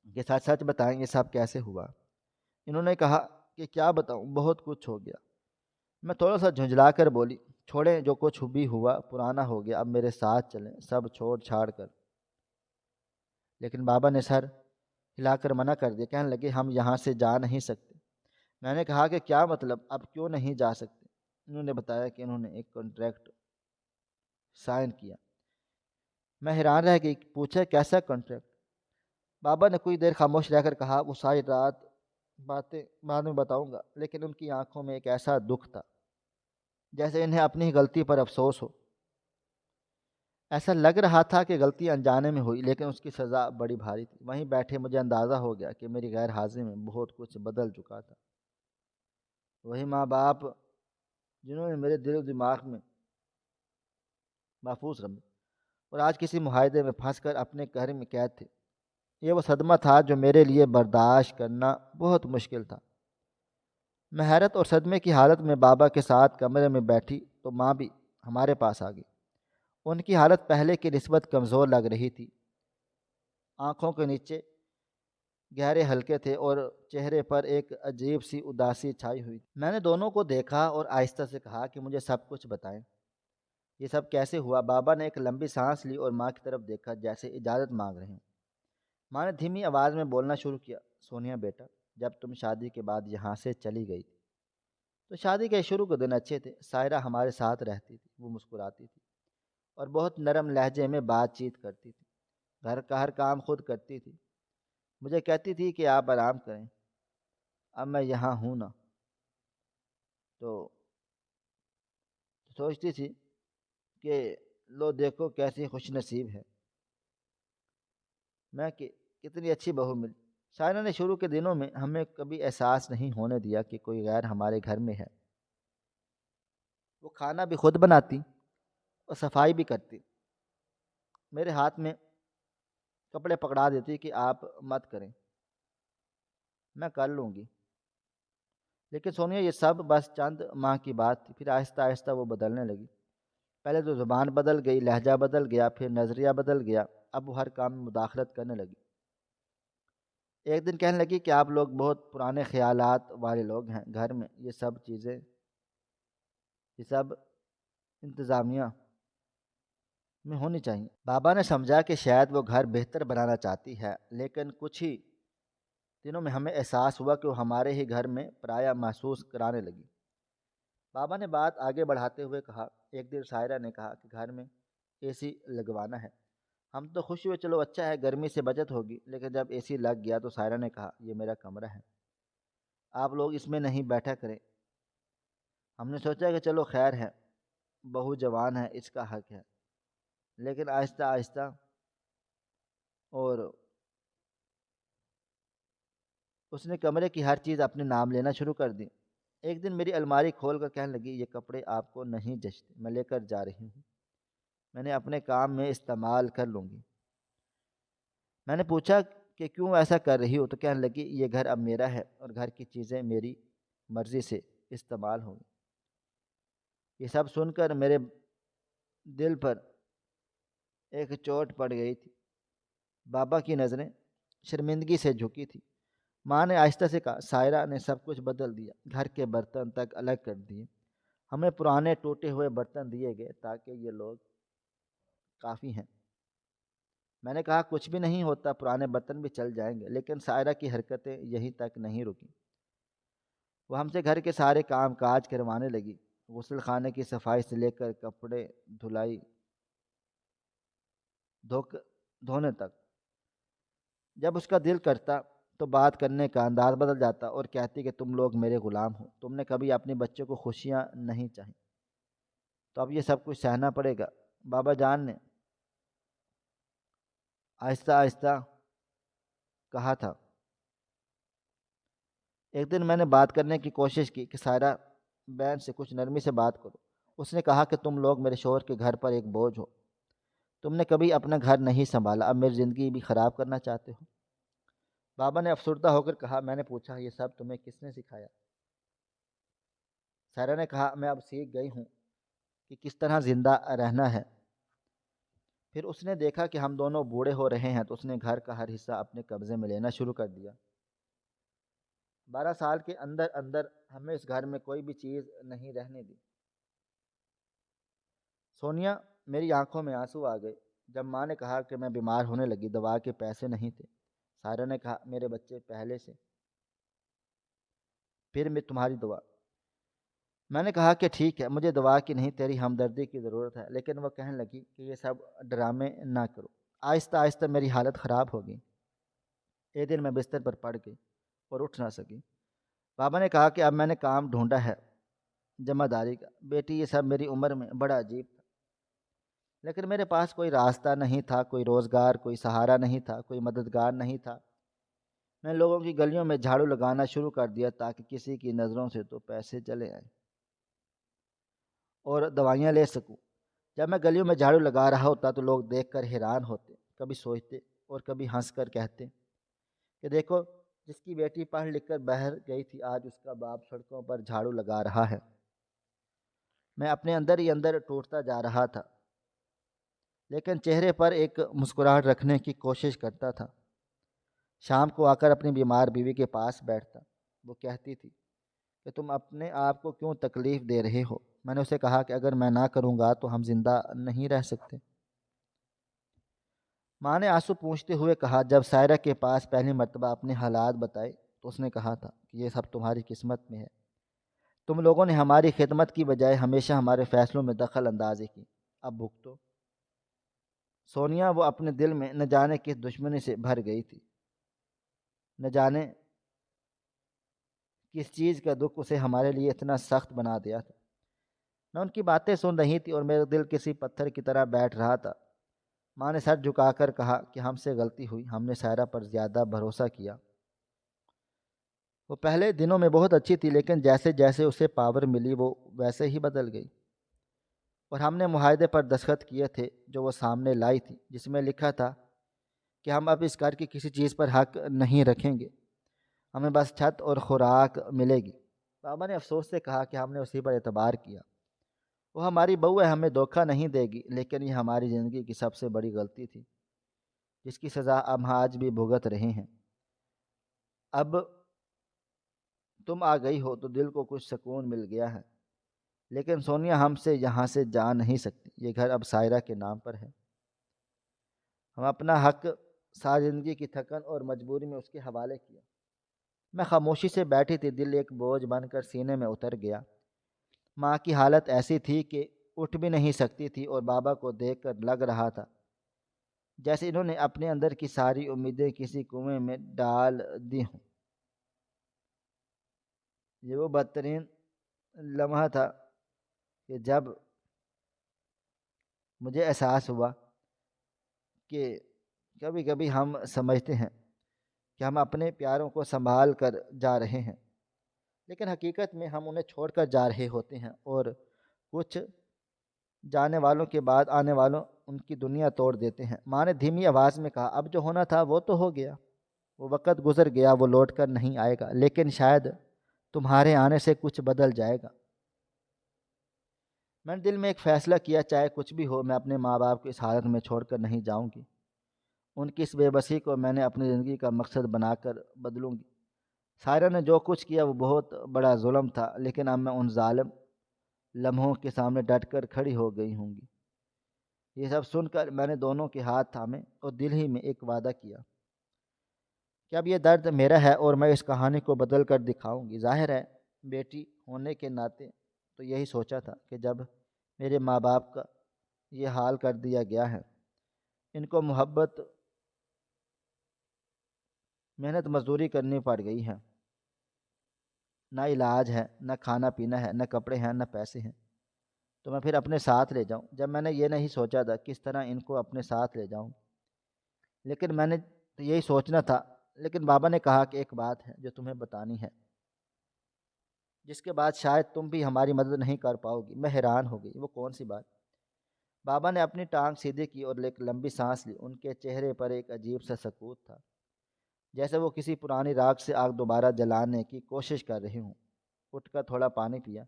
کہ سچ سچ بتائیں یہ سب کیسے ہوا؟ انہوں نے کہا کہ کیا بتاؤں، بہت کچھ ہو گیا۔ میں تھوڑا سا جھنجھلا کر بولی چھوڑیں جو کچھ بھی ہوا پرانا ہو گیا، اب میرے ساتھ چلیں سب چھوڑ چھاڑ کر۔ لیکن بابا نے سر ہلا کر منع کر دیا۔ کہنے لگے ہم یہاں سے جا نہیں سکتے۔ میں نے کہا کہ کیا مطلب، اب کیوں نہیں جا سکتے؟ انہوں نے بتایا کہ انہوں نے ایک کانٹریکٹ سائن کیا۔ میں حیران رہ گئی، پوچھا کیسا کانٹریکٹ؟ بابا نے کچھ دیر خاموش رہ کر کہا وہ ساری رات باتیں بعد میں بتاؤں گا، لیکن ان کی آنکھوں میں ایک ایسا دکھ تھا جیسے انہیں اپنی ہی غلطی پر افسوس ہو۔ ایسا لگ رہا تھا کہ غلطی انجانے میں ہوئی لیکن اس کی سزا بڑی بھاری تھی۔ وہیں بیٹھے مجھے اندازہ ہو گیا کہ میری غیر حاضری میں بہت کچھ بدل چکا تھا۔ وہی ماں باپ جنہوں نے میرے دل و دماغ میں محفوظ رکھے اور آج کسی معاہدے میں پھنس کر اپنے گھر میں قید تھے۔ یہ وہ صدمہ تھا جو میرے لیے برداشت کرنا بہت مشکل تھا۔ میں حیرت اور صدمے کی حالت میں بابا کے ساتھ کمرے میں بیٹھی تو ماں بھی ہمارے پاس آ گئی۔ ان کی حالت پہلے کی نسبت کمزور لگ رہی تھی۔ آنکھوں کے نیچے گہرے حلقے تھے اور چہرے پر ایک عجیب سی اداسی چھائی ہوئی تھی۔ میں نے دونوں کو دیکھا اور آہستہ سے کہا کہ مجھے سب کچھ بتائیں، یہ سب کیسے ہوا؟ بابا نے ایک لمبی سانس لی اور ماں کی طرف دیکھا جیسے اجازت مانگ رہے ہیں۔ ماں نے دھیمی آواز میں بولنا شروع کیا سونیا بیٹا، جب تم شادی کے بعد یہاں سے چلی گئی تھی تو شادی کے شروع کے دن اچھے تھے۔ سائرہ ہمارے ساتھ رہتی تھی، وہ مسکراتی تھی اور بہت نرم لہجے میں بات چیت کرتی تھی، گھر کا ہر کام خود کرتی تھی، مجھے کہتی تھی کہ آپ آرام کریں، اب میں یہاں ہوں نا تو سوچتی تھی کہ لو دیکھو کیسی خوش نصیب ہے میں کہ کتنی اچھی بہو ملی۔ سائرہ نے شروع کے دنوں میں ہمیں کبھی احساس نہیں ہونے دیا کہ کوئی غیر ہمارے گھر میں ہے۔ وہ کھانا بھی خود بناتی اور صفائی بھی کرتی، میرے ہاتھ میں کپڑے پکڑا دیتی کہ آپ مت کریں، میں کر لوں گی۔ لیکن سونیا یہ سب بس چند ماہ کی بات تھی، پھر آہستہ آہستہ وہ بدلنے لگی۔ پہلے تو زبان بدل گئی، لہجہ بدل گیا، پھر نظریہ بدل گیا، اب وہ ہر کام میں مداخلت کرنے لگی۔ ایک دن کہنے لگی کہ آپ لوگ بہت پرانے خیالات والے لوگ ہیں، گھر میں یہ سب انتظامیہ میں ہونی چاہیے۔ بابا نے سمجھا کہ شاید وہ گھر بہتر بنانا چاہتی ہے، لیکن کچھ ہی دنوں میں ہمیں احساس ہوا کہ وہ ہمارے ہی گھر میں پرایا محسوس کرانے لگی۔ بابا نے بات آگے بڑھاتے ہوئے کہا ایک دن سائرہ نے کہا کہ گھر میں اے سی لگوانا ہے، ہم تو خوش ہوئے، چلو اچھا ہے گرمی سے بچت ہوگی، لیکن جب اے سی لگ گیا تو سائرہ نے کہا یہ میرا کمرہ ہے، آپ لوگ اس میں نہیں بیٹھا کریں۔ ہم نے سوچا کہ چلو خیر ہے، بہو جوان ہے، اس کا حق ہے، لیکن آہستہ آہستہ اور اس نے کمرے کی ہر چیز اپنے نام لینا شروع کر دی۔ ایک دن میری الماری کھول کر کہنے لگی یہ کپڑے آپ کو نہیں جچتے، میں لے کر جا رہی ہوں، میں نے اپنے کام میں استعمال کر لوں گی۔ میں نے پوچھا کہ کیوں ایسا کر رہی ہو، تو کہنے لگی یہ گھر اب میرا ہے اور گھر کی چیزیں میری مرضی سے استعمال ہوں گی۔ یہ سب سن کر میرے دل پر ایک چوٹ پڑ گئی تھی۔ بابا کی نظریں شرمندگی سے جھکی تھی۔ ماں نے آہستہ سے کہا سائرہ نے سب کچھ بدل دیا، گھر کے برتن تک الگ کر دیے، ہمیں پرانے ٹوٹے ہوئے برتن دیے گئے تاکہ یہ لوگ کافی ہیں۔ میں نے کہا کچھ بھی نہیں ہوتا، پرانے برتن بھی چل جائیں گے، لیکن سائرہ کی حرکتیں یہیں تک نہیں رکیں۔ وہ ہم سے گھر کے سارے کام کاج کروانے لگی، غسل خانے کی صفائی سے لے کر کپڑے دھلائی دھونے تک۔ جب اس کا دل کرتا تو بات کرنے کا انداز بدل جاتا اور کہتی کہ تم لوگ میرے غلام ہو، تم نے کبھی اپنے بچوں کو خوشیاں نہیں چاہی، تو اب یہ سب کچھ سہنا پڑے گا۔ بابا جان نے آہستہ آہستہ کہا تھا۔ ایک دن میں نے بات کرنے کی کوشش کی کہ سائرہ بہن سے کچھ نرمی سے بات کرو۔ اس نے کہا کہ تم لوگ میرے شوہر کے گھر پر ایک بوجھ ہو، تم نے کبھی اپنا گھر نہیں سنبھالا، اب میری زندگی بھی خراب کرنا چاہتے ہو۔ بابا نے افسردہ ہو کر کہا میں نے پوچھا یہ سب تمہیں کس نے سکھایا؟ سائرہ نے کہا میں اب سیکھ گئی ہوں کہ کس طرح زندہ رہنا ہے۔ پھر اس نے دیکھا کہ ہم دونوں بوڑھے ہو رہے ہیں تو اس نے گھر کا ہر حصہ اپنے قبضے میں لینا شروع کر دیا۔ 12 سال کے اندر اندر ہمیں اس گھر میں کوئی بھی چیز نہیں رہنے دی۔ سونیا، میری آنکھوں میں آنسو آ گئے جب ماں نے کہا کہ میں بیمار ہونے لگی، دوا کے پیسے نہیں تھے۔ سائرہ نے کہا میرے بچے پہلے سے، پھر میں تمہاری دعا۔ میں نے کہا کہ ٹھیک ہے، مجھے دعا کی نہیں تیری ہمدردی کی ضرورت ہے، لیکن وہ کہنے لگی کہ یہ سب ڈرامے نہ کرو۔ آہستہ آہستہ میری حالت خراب ہو گئی۔ ایک دن میں بستر پر پڑ گئی اور اٹھ نہ سکی۔ بابا نے کہا کہ اب میں نے کام ڈھونڈا ہے ذمہ داری کا۔ بیٹی یہ سب میری عمر میں بڑا عجیب تھا، لیکن میرے پاس کوئی راستہ نہیں تھا، کوئی روزگار، کوئی سہارا نہیں تھا، کوئی مددگار نہیں تھا۔ میں لوگوں کی گلیوں میں جھاڑو لگانا شروع کر دیا تاکہ کسی کی نظروں سے تو پیسے چلے آئیں اور دوائیاں لے سکوں۔ جب میں گلیوں میں جھاڑو لگا رہا ہوتا تو لوگ دیکھ کر حیران ہوتے، کبھی سوچتے اور کبھی ہنس کر کہتے کہ دیکھو جس کی بیٹی پڑھ لکھ کر باہر گئی تھی آج اس کا باپ سڑکوں پر جھاڑو لگا رہا ہے۔ میں اپنے اندر ہی اندر ٹوٹتا جا رہا تھا، لیکن چہرے پر ایک مسکراہٹ رکھنے کی کوشش کرتا تھا۔ شام کو آ کر اپنی بیمار بیوی کے پاس بیٹھتا، وہ کہتی تھی کہ تم اپنے آپ کو کیوں تکلیف دے رہے ہو؟ میں نے اسے کہا کہ اگر میں نہ کروں گا تو ہم زندہ نہیں رہ سکتے۔ ماں نے آنسو پونچھتے ہوئے کہا جب سائرہ کے پاس پہلی مرتبہ اپنے حالات بتائے تو اس نے کہا تھا کہ یہ سب تمہاری قسمت میں ہے، تم لوگوں نے ہماری خدمت کی بجائے ہمیشہ ہمارے فیصلوں میں دخل اندازی کی، اب بھگتو۔ سونیا، وہ اپنے دل میں نہ جانے کس دشمنی سے بھر گئی تھی، نہ جانے کس چیز کا دکھ اسے ہمارے لیے اتنا سخت بنا دیا تھا۔ میں ان کی باتیں سن رہی تھی اور میرا دل کسی پتھر کی طرح بیٹھ رہا تھا۔ ماں نے سر جھکا کر کہا کہ ہم سے غلطی ہوئی، ہم نے سائرہ پر زیادہ بھروسہ کیا۔ وہ پہلے دنوں میں بہت اچھی تھی، لیکن جیسے جیسے اسے پاور ملی وہ ویسے ہی بدل گئی، اور ہم نے معاہدے پر دستخط کیے تھے جو وہ سامنے لائی تھی، جس میں لکھا تھا کہ ہم اب اس گھر کی کسی چیز پر حق نہیں رکھیں گے، ہمیں بس چھت اور خوراک ملے گی۔ بابا نے افسوس سے کہا کہ ہم نے اسی پر اعتبار کیا، وہ ہماری بہو ہے، ہمیں دھوکہ نہیں دے گی، لیکن یہ ہماری زندگی کی سب سے بڑی غلطی تھی جس کی سزا ہم آج بھی بھگت رہے ہیں۔ اب تم آ گئی ہو تو دل کو کچھ سکون مل گیا ہے، لیکن سونیا ہم سے یہاں سے جا نہیں سکتی، یہ گھر اب سائرہ کے نام پر ہے۔ ہم اپنا حق ساری زندگی کی تھکن اور مجبوری میں اس کے حوالے کیا۔ میں خاموشی سے بیٹھی تھی، دل ایک بوجھ بن کر سینے میں اتر گیا۔ ماں کی حالت ایسی تھی کہ اٹھ بھی نہیں سکتی تھی اور بابا کو دیکھ کر لگ رہا تھا جیسے انہوں نے اپنے اندر کی ساری امیدیں کسی کنویں میں ڈال دی ہوں۔ یہ وہ بدترین لمحہ تھا کہ جب مجھے احساس ہوا کہ کبھی کبھی ہم سمجھتے ہیں کہ ہم اپنے پیاروں کو سنبھال کر جا رہے ہیں، لیکن حقیقت میں ہم انہیں چھوڑ کر جا رہے ہوتے ہیں، اور کچھ جانے والوں کے بعد آنے والوں ان کی دنیا توڑ دیتے ہیں۔ ماں نے دھیمی آواز میں کہا، اب جو ہونا تھا وہ تو ہو گیا، وہ وقت گزر گیا، وہ لوٹ کر نہیں آئے گا، لیکن شاید تمہارے آنے سے کچھ بدل جائے گا۔ میں نے دل میں ایک فیصلہ کیا، چاہے کچھ بھی ہو، میں اپنے ماں باپ کو اس حالت میں چھوڑ کر نہیں جاؤں گی۔ ان کی اس بے بسی کو میں نے اپنی زندگی کا مقصد بنا کر بدلوں گی۔ سائرہ نے جو کچھ کیا وہ بہت بڑا ظلم تھا، لیکن اب میں ان ظالم لمحوں کے سامنے ڈٹ کر کھڑی ہو گئی ہوں گی۔ یہ سب سن کر میں نے دونوں کے ہاتھ تھامے اور دل ہی میں ایک وعدہ کیا کہ اب یہ درد میرا ہے اور میں اس کہانی کو بدل کر دکھاؤں گی۔ ظاہر ہے بیٹی ہونے کے ناطے تو یہی سوچا تھا کہ جب میرے ماں باپ کا یہ حال کر دیا گیا ہے، ان کو محبت محنت مزدوری کرنی پڑ گئی ہے، نہ علاج ہے، نہ کھانا پینا ہے، نہ کپڑے ہیں، نہ پیسے ہیں، تو میں پھر اپنے ساتھ لے جاؤں۔ جب میں نے یہ نہیں سوچا تھا کس طرح ان کو اپنے ساتھ لے جاؤں، لیکن میں نے تو یہی سوچنا تھا، لیکن بابا نے کہا کہ ایک بات ہے جو تمہیں بتانی ہے، جس کے بعد شاید تم بھی ہماری مدد نہیں کر پاؤ گی۔ میں حیران ہو گئی، وہ کون سی بات؟ بابا نے اپنی ٹانگ سیدھی کی اور ایک لمبی سانس لی۔ ان کے چہرے پر ایک عجیب سا سکوت تھا، جیسے وہ کسی پرانی راگ سے آگ دوبارہ جلانے کی کوشش کر رہے ہوں۔ اٹھ کر تھوڑا پانی پیا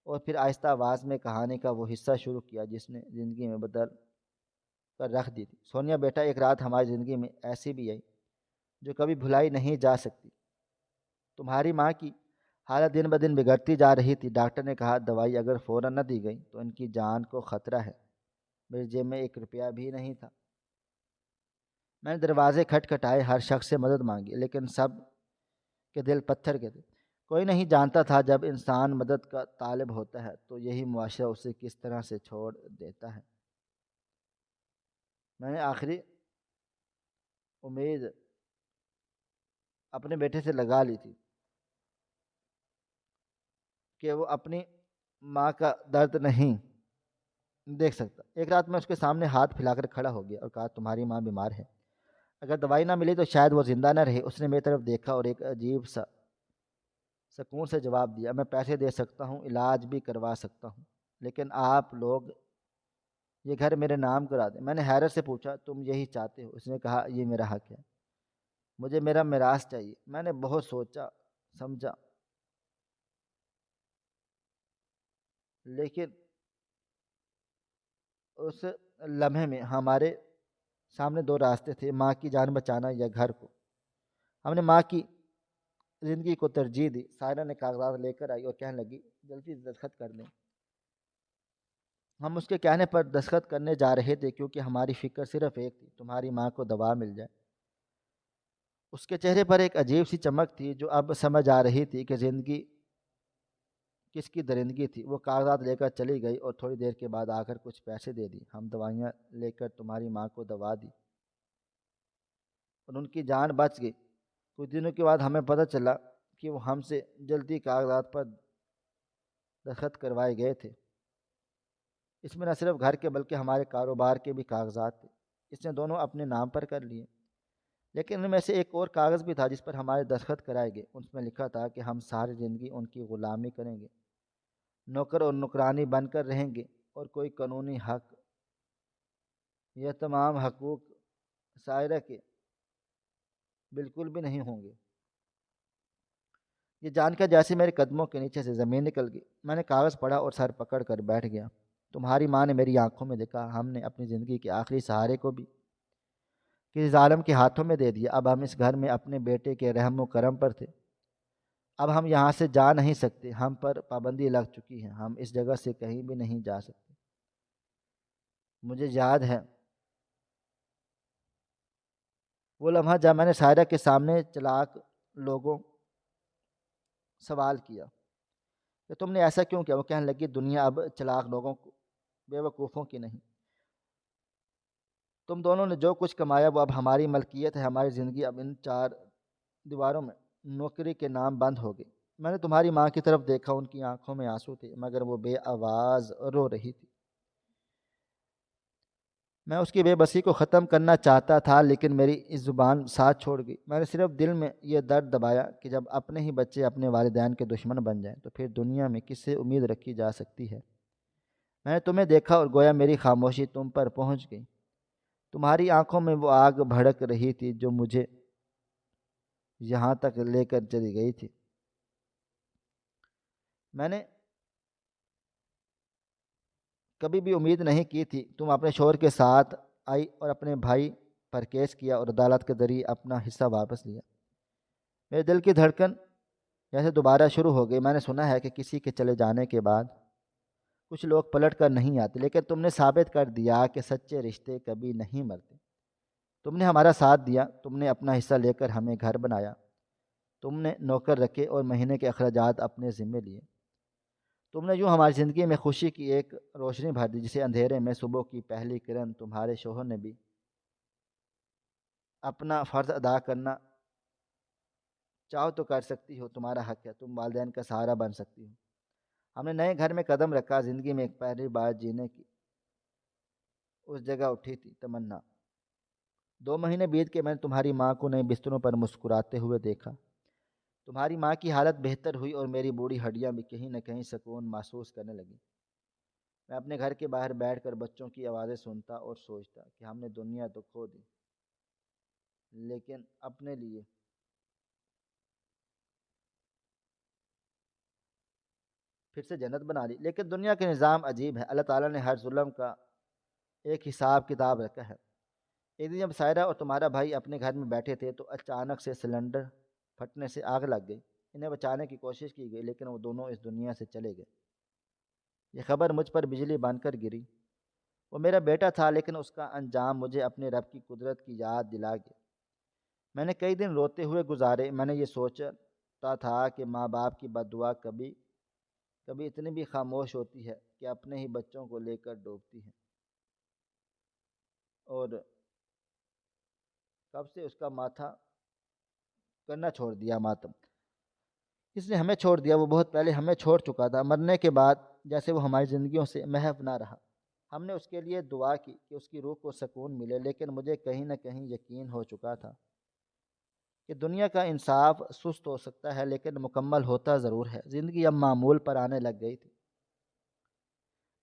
اور پھر آہستہ آواز میں کہانی کا وہ حصہ شروع کیا جس نے زندگی میں بدل کر رکھ دی تھی۔ سونیا بیٹا، ایک رات ہماری زندگی میں ایسی بھی آئی جو کبھی بھلائی نہیں جا سکتی۔ تمہاری ماں کی حالت دن بدن بگڑتی جا رہی تھی۔ ڈاکٹر نے کہا دوائی اگر فوراً نہ دی گئی تو ان کی جان کو خطرہ ہے۔ میری جیب میں 1 روپیہ بھی نہیں تھا۔ میں نے دروازے کھٹکھٹائے، ہر شخص سے مدد مانگی، لیکن سب کے دل پتھر کے تھے۔ کوئی نہیں جانتا تھا جب انسان مدد کا طالب ہوتا ہے تو یہی معاشرہ اسے کس طرح سے چھوڑ دیتا ہے۔ میں نے آخری امید اپنے بیٹے سے لگا لی تھی کہ وہ اپنی ماں کا درد نہیں دیکھ سکتا۔ ایک رات میں اس کے سامنے ہاتھ پھیلا کر کھڑا ہو گیا اور کہا تمہاری ماں بیمار ہے، اگر دوائی نہ ملی تو شاید وہ زندہ نہ رہے۔ اس نے میری طرف دیکھا اور ایک عجیب سا سکون سے جواب دیا، میں پیسے دے سکتا ہوں، علاج بھی کروا سکتا ہوں، لیکن آپ لوگ یہ گھر میرے نام کرا دیں۔ میں نے حیرت سے پوچھا تم یہی چاہتے ہو؟ اس نے کہا یہ میرا حق ہے، مجھے میرا میراث چاہیے۔ میں نے بہت سوچا سمجھا، لیکن اس لمحے میں ہمارے سامنے 2 راستے تھے، ماں کی جان بچانا یا گھر کو۔ ہم نے ماں کی زندگی کو ترجیح دی۔ سائرہ نے کاغذات لے کر آئی اور کہنے لگی جلدی دستخط کر دیں۔ ہم اس کے کہنے پر دستخط کرنے جا رہے تھے کیونکہ ہماری فکر صرف ایک تھی، تمہاری ماں کو دوا مل جائے۔ اس کے چہرے پر ایک عجیب سی چمک تھی جو اب سمجھ آ رہی تھی کہ زندگی کس کی درندگی تھی۔ وہ کاغذات لے کر چلی گئی اور تھوڑی دیر کے بعد آ کر کچھ پیسے دے دی۔ ہم دوائیاں لے کر تمہاری ماں کو دوا دی اور ان کی جان بچ گئی۔ کچھ دنوں کے بعد ہمیں پتہ چلا کہ وہ ہم سے جلدی کاغذات پر دستخط کروائے گئے تھے۔ اس میں نہ صرف گھر کے بلکہ ہمارے کاروبار کے بھی کاغذات تھے۔ اس نے دونوں اپنے نام پر کر لیے، لیکن ان میں سے ایک اور کاغذ بھی تھا جس پر ہمارے دستخط کرائے گئے۔ اس میں لکھا تھا کہ ہم ساری زندگی ان کی غلامی کریں گے، نوکر اور نوکرانی بن کر رہیں گے، اور کوئی قانونی حق یہ تمام حقوق سائرہ کے بالکل بھی نہیں ہوں گے۔ یہ جان کر جیسے میرے قدموں کے نیچے سے زمین نکل گئی۔ میں نے کاغذ پڑھا اور سر پکڑ کر بیٹھ گیا۔ تمہاری ماں نے میری آنکھوں میں دیکھا، ہم نے اپنی زندگی کے آخری سہارے کو بھی کسی ظالم کے ہاتھوں میں دے دیا۔ اب ہم اس گھر میں اپنے بیٹے کے رحم و کرم پر تھے، اب ہم یہاں سے جا نہیں سکتے، ہم پر پابندی لگ چکی ہے، ہم اس جگہ سے کہیں بھی نہیں جا سکتے۔ مجھے یاد ہے وہ لمحہ جب میں نے سائرہ کے سامنے چلاک لوگوں سوال کیا کہ تم نے ایسا کیوں کیا؟ وہ کہنے لگی دنیا اب چلاک لوگوں کو بے وقوفوں کی نہیں، تم دونوں نے جو کچھ کمایا وہ اب ہماری ملکیت ہے، ہماری زندگی اب ان چار دیواروں میں نوکری کے نام بند ہو گئی۔ میں نے تمہاری ماں کی طرف دیکھا، ان کی آنکھوں میں آنسو تھے مگر وہ بے آواز رو رہی تھی۔ میں اس کی بے بسی کو ختم کرنا چاہتا تھا لیکن میری اس زبان ساتھ چھوڑ گئی۔ میں نے صرف دل میں یہ درد دبایا کہ جب اپنے ہی بچے اپنے والدین کے دشمن بن جائیں تو پھر دنیا میں کس سے امید رکھی جا سکتی ہے۔ میں نے تمہیں دیکھا اور گویا میری خاموشی تم پر پہنچ گئی۔ تمہاری آنکھوں میں وہ آگ بھڑک رہی تھی جو مجھے یہاں تک لے کر چلی گئی تھی۔ میں نے کبھی بھی امید نہیں کی تھی تم اپنے شوہر کے ساتھ آئی اور اپنے بھائی پر کیس کیا اور عدالت کے ذریعے اپنا حصہ واپس لیا۔ میرے دل کی دھڑکن جیسے دوبارہ شروع ہو گئی۔ میں نے سنا ہے کہ کسی کے چلے جانے کے بعد کچھ لوگ پلٹ کر نہیں آتے، لیکن تم نے ثابت کر دیا کہ سچے رشتے کبھی نہیں مرتے۔ تم نے ہمارا ساتھ دیا، تم نے اپنا حصہ لے کر ہمیں گھر بنایا، تم نے نوکر رکھے اور مہینے کے اخراجات اپنے ذمے لیے۔ تم نے یوں ہماری زندگی میں خوشی کی ایک روشنی بھر دی جسے اندھیرے میں صبح کی پہلی کرن تمہارے شوہر نے بھی اپنا فرض ادا کرنا چاہو تو کر سکتی ہو، تمہارا حق ہے، تم والدین کا سہارا بن سکتی ہو۔ ہم نے نئے گھر میں قدم رکھا، زندگی میں ایک پہلی بار جینے کی اس جگہ اٹھی تھی تمنا۔ 2 مہینے بیت کے میں نے تمہاری ماں کو نئے بستروں پر مسکراتے ہوئے دیکھا۔ تمہاری ماں کی حالت بہتر ہوئی اور میری بوڑھی ہڈیاں بھی کہیں نہ کہیں سکون محسوس کرنے لگیں۔ میں اپنے گھر کے باہر بیٹھ کر بچوں کی آوازیں سنتا اور سوچتا کہ ہم نے دنیا تو کھو دی لیکن اپنے لیے پھر سے جنت بنا لی۔ لیکن دنیا کا نظام عجیب ہے، اللہ تعالیٰ نے ہر ظلم کا ایک حساب کتاب رکھا ہے۔ ایک دن جب سائرہ اور تمہارا بھائی اپنے گھر میں بیٹھے تھے تو اچانک سے سلنڈر پھٹنے سے آگ لگ گئی۔ انہیں بچانے کی کوشش کی گئی لیکن وہ دونوں اس دنیا سے چلے گئے۔ یہ خبر مجھ پر بجلی بن کر گری۔ وہ میرا بیٹا تھا لیکن اس کا انجام مجھے اپنے رب کی قدرت کی یاد دلا گیا۔ میں نے کئی دن روتے ہوئے گزارے۔ میں نے یہ سوچتا تھا کہ ماں باپ کی بد دعا کبھی کبھی اتنی بھی خاموش ہوتی ہے کہ اپنے ہی بچوں کو لے کر ڈوبتی ہے، اور کب سے اس کا ماتھا کرنا چھوڑ دیا ماتم۔ اس نے ہمیں چھوڑ دیا، وہ بہت پہلے ہمیں چھوڑ چکا تھا۔ مرنے کے بعد جیسے وہ ہماری زندگیوں سے محو نہ رہا۔ ہم نے اس کے لیے دعا کی کہ اس کی روح کو سکون ملے، لیکن مجھے کہیں نہ کہیں یقین ہو چکا تھا کہ دنیا کا انصاف سست ہو سکتا ہے لیکن مکمل ہوتا ضرور ہے۔ زندگی اب معمول پر آنے لگ گئی تھی۔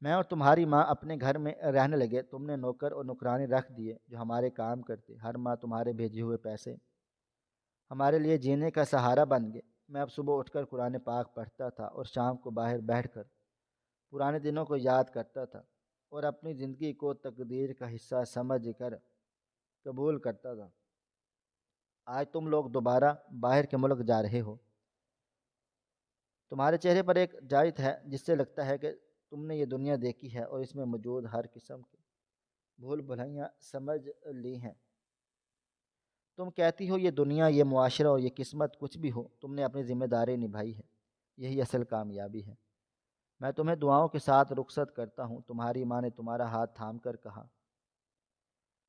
میں اور تمہاری ماں اپنے گھر میں رہنے لگے۔ تم نے نوکر اور نوکرانی رکھ دیے جو ہمارے کام کرتے۔ ہر ماہ تمہارے بھیجے ہوئے پیسے ہمارے لیے جینے کا سہارا بن گئے۔ میں اب صبح اٹھ کر قرآن پاک پڑھتا تھا اور شام کو باہر بیٹھ کر پرانے دنوں کو یاد کرتا تھا اور اپنی زندگی کو تقدیر کا حصہ سمجھ کر قبول کرتا تھا۔ آج تم لوگ دوبارہ باہر کے ملک جا رہے ہو۔ تمہارے چہرے پر ایک جائت ہے جس سے لگتا ہے کہ تم نے یہ دنیا دیکھی ہے اور اس میں موجود ہر قسم کی بھول بھلائیاں سمجھ لی ہیں۔ تم کہتی ہو یہ دنیا، یہ معاشرہ اور یہ قسمت کچھ بھی ہو، تم نے اپنی ذمہ داری نبھائی ہے، یہی اصل کامیابی ہے۔ میں تمہیں دعاؤں کے ساتھ رخصت کرتا ہوں۔ تمہاری ماں نے تمہارا ہاتھ تھام کر کہا،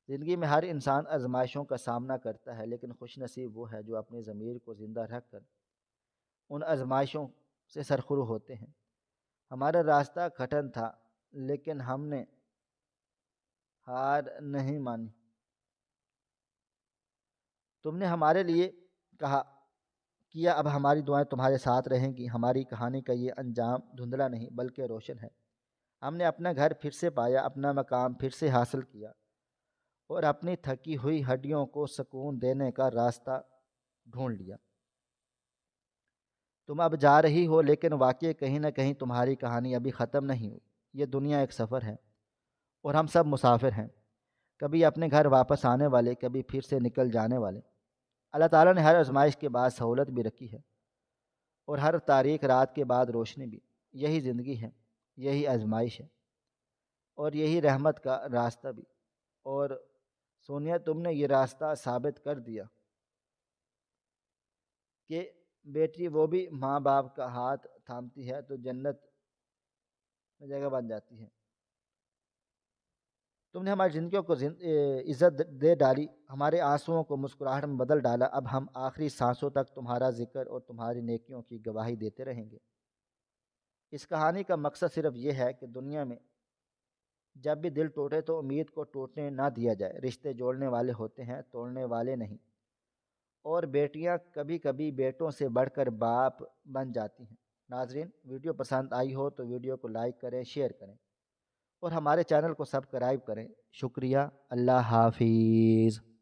زندگی میں ہر انسان آزمائشوں کا سامنا کرتا ہے لیکن خوش نصیب وہ ہے جو اپنی ضمیر کو زندہ رکھ کر ان آزمائشوں سے سرخرو ہوتے ہیں۔ ہمارا راستہ کٹھن تھا لیکن ہم نے ہار نہیں مانی۔ تم نے ہمارے لیے کہا کیا، اب ہماری دعائیں تمہارے ساتھ رہیں گی۔ ہماری کہانی کا یہ انجام دھندلا نہیں بلکہ روشن ہے۔ ہم نے اپنا گھر پھر سے پایا، اپنا مقام پھر سے حاصل کیا اور اپنی تھکی ہوئی ہڈیوں کو سکون دینے کا راستہ ڈھونڈ لیا۔ تم اب جا رہی ہو لیکن واقعی کہیں نہ کہیں تمہاری کہانی ابھی ختم نہیں ہوئی۔ یہ دنیا ایک سفر ہے اور ہم سب مسافر ہیں، کبھی اپنے گھر واپس آنے والے، کبھی پھر سے نکل جانے والے۔ اللہ تعالیٰ نے ہر آزمائش کے بعد سہولت بھی رکھی ہے اور ہر تاریک رات کے بعد روشنی بھی۔ یہی زندگی ہے، یہی آزمائش ہے اور یہی رحمت کا راستہ بھی۔ اور سونیا، تم نے یہ راستہ ثابت کر دیا کہ بیٹی وہ بھی ماں باپ کا ہاتھ تھامتی ہے تو جنت میں جگہ بن جاتی ہے۔ تم نے ہماری زندگیوں کو عزت دے ڈالی، ہمارے آنسوؤں کو مسکراہٹ میں بدل ڈالا۔ اب ہم آخری سانسوں تک تمہارا ذکر اور تمہاری نیکیوں کی گواہی دیتے رہیں گے۔ اس کہانی کا مقصد صرف یہ ہے کہ دنیا میں جب بھی دل ٹوٹے تو امید کو ٹوٹنے نہ دیا جائے۔ رشتے جوڑنے والے ہوتے ہیں، توڑنے والے نہیں۔ اور بیٹیاں کبھی کبھی بیٹوں سے بڑھ کر باپ بن جاتی ہیں۔ ناظرین، ویڈیو پسند آئی ہو تو ویڈیو کو لائک کریں، شیئر کریں اور ہمارے چینل کو سبسکرائب کریں۔ شکریہ۔ اللہ حافظ۔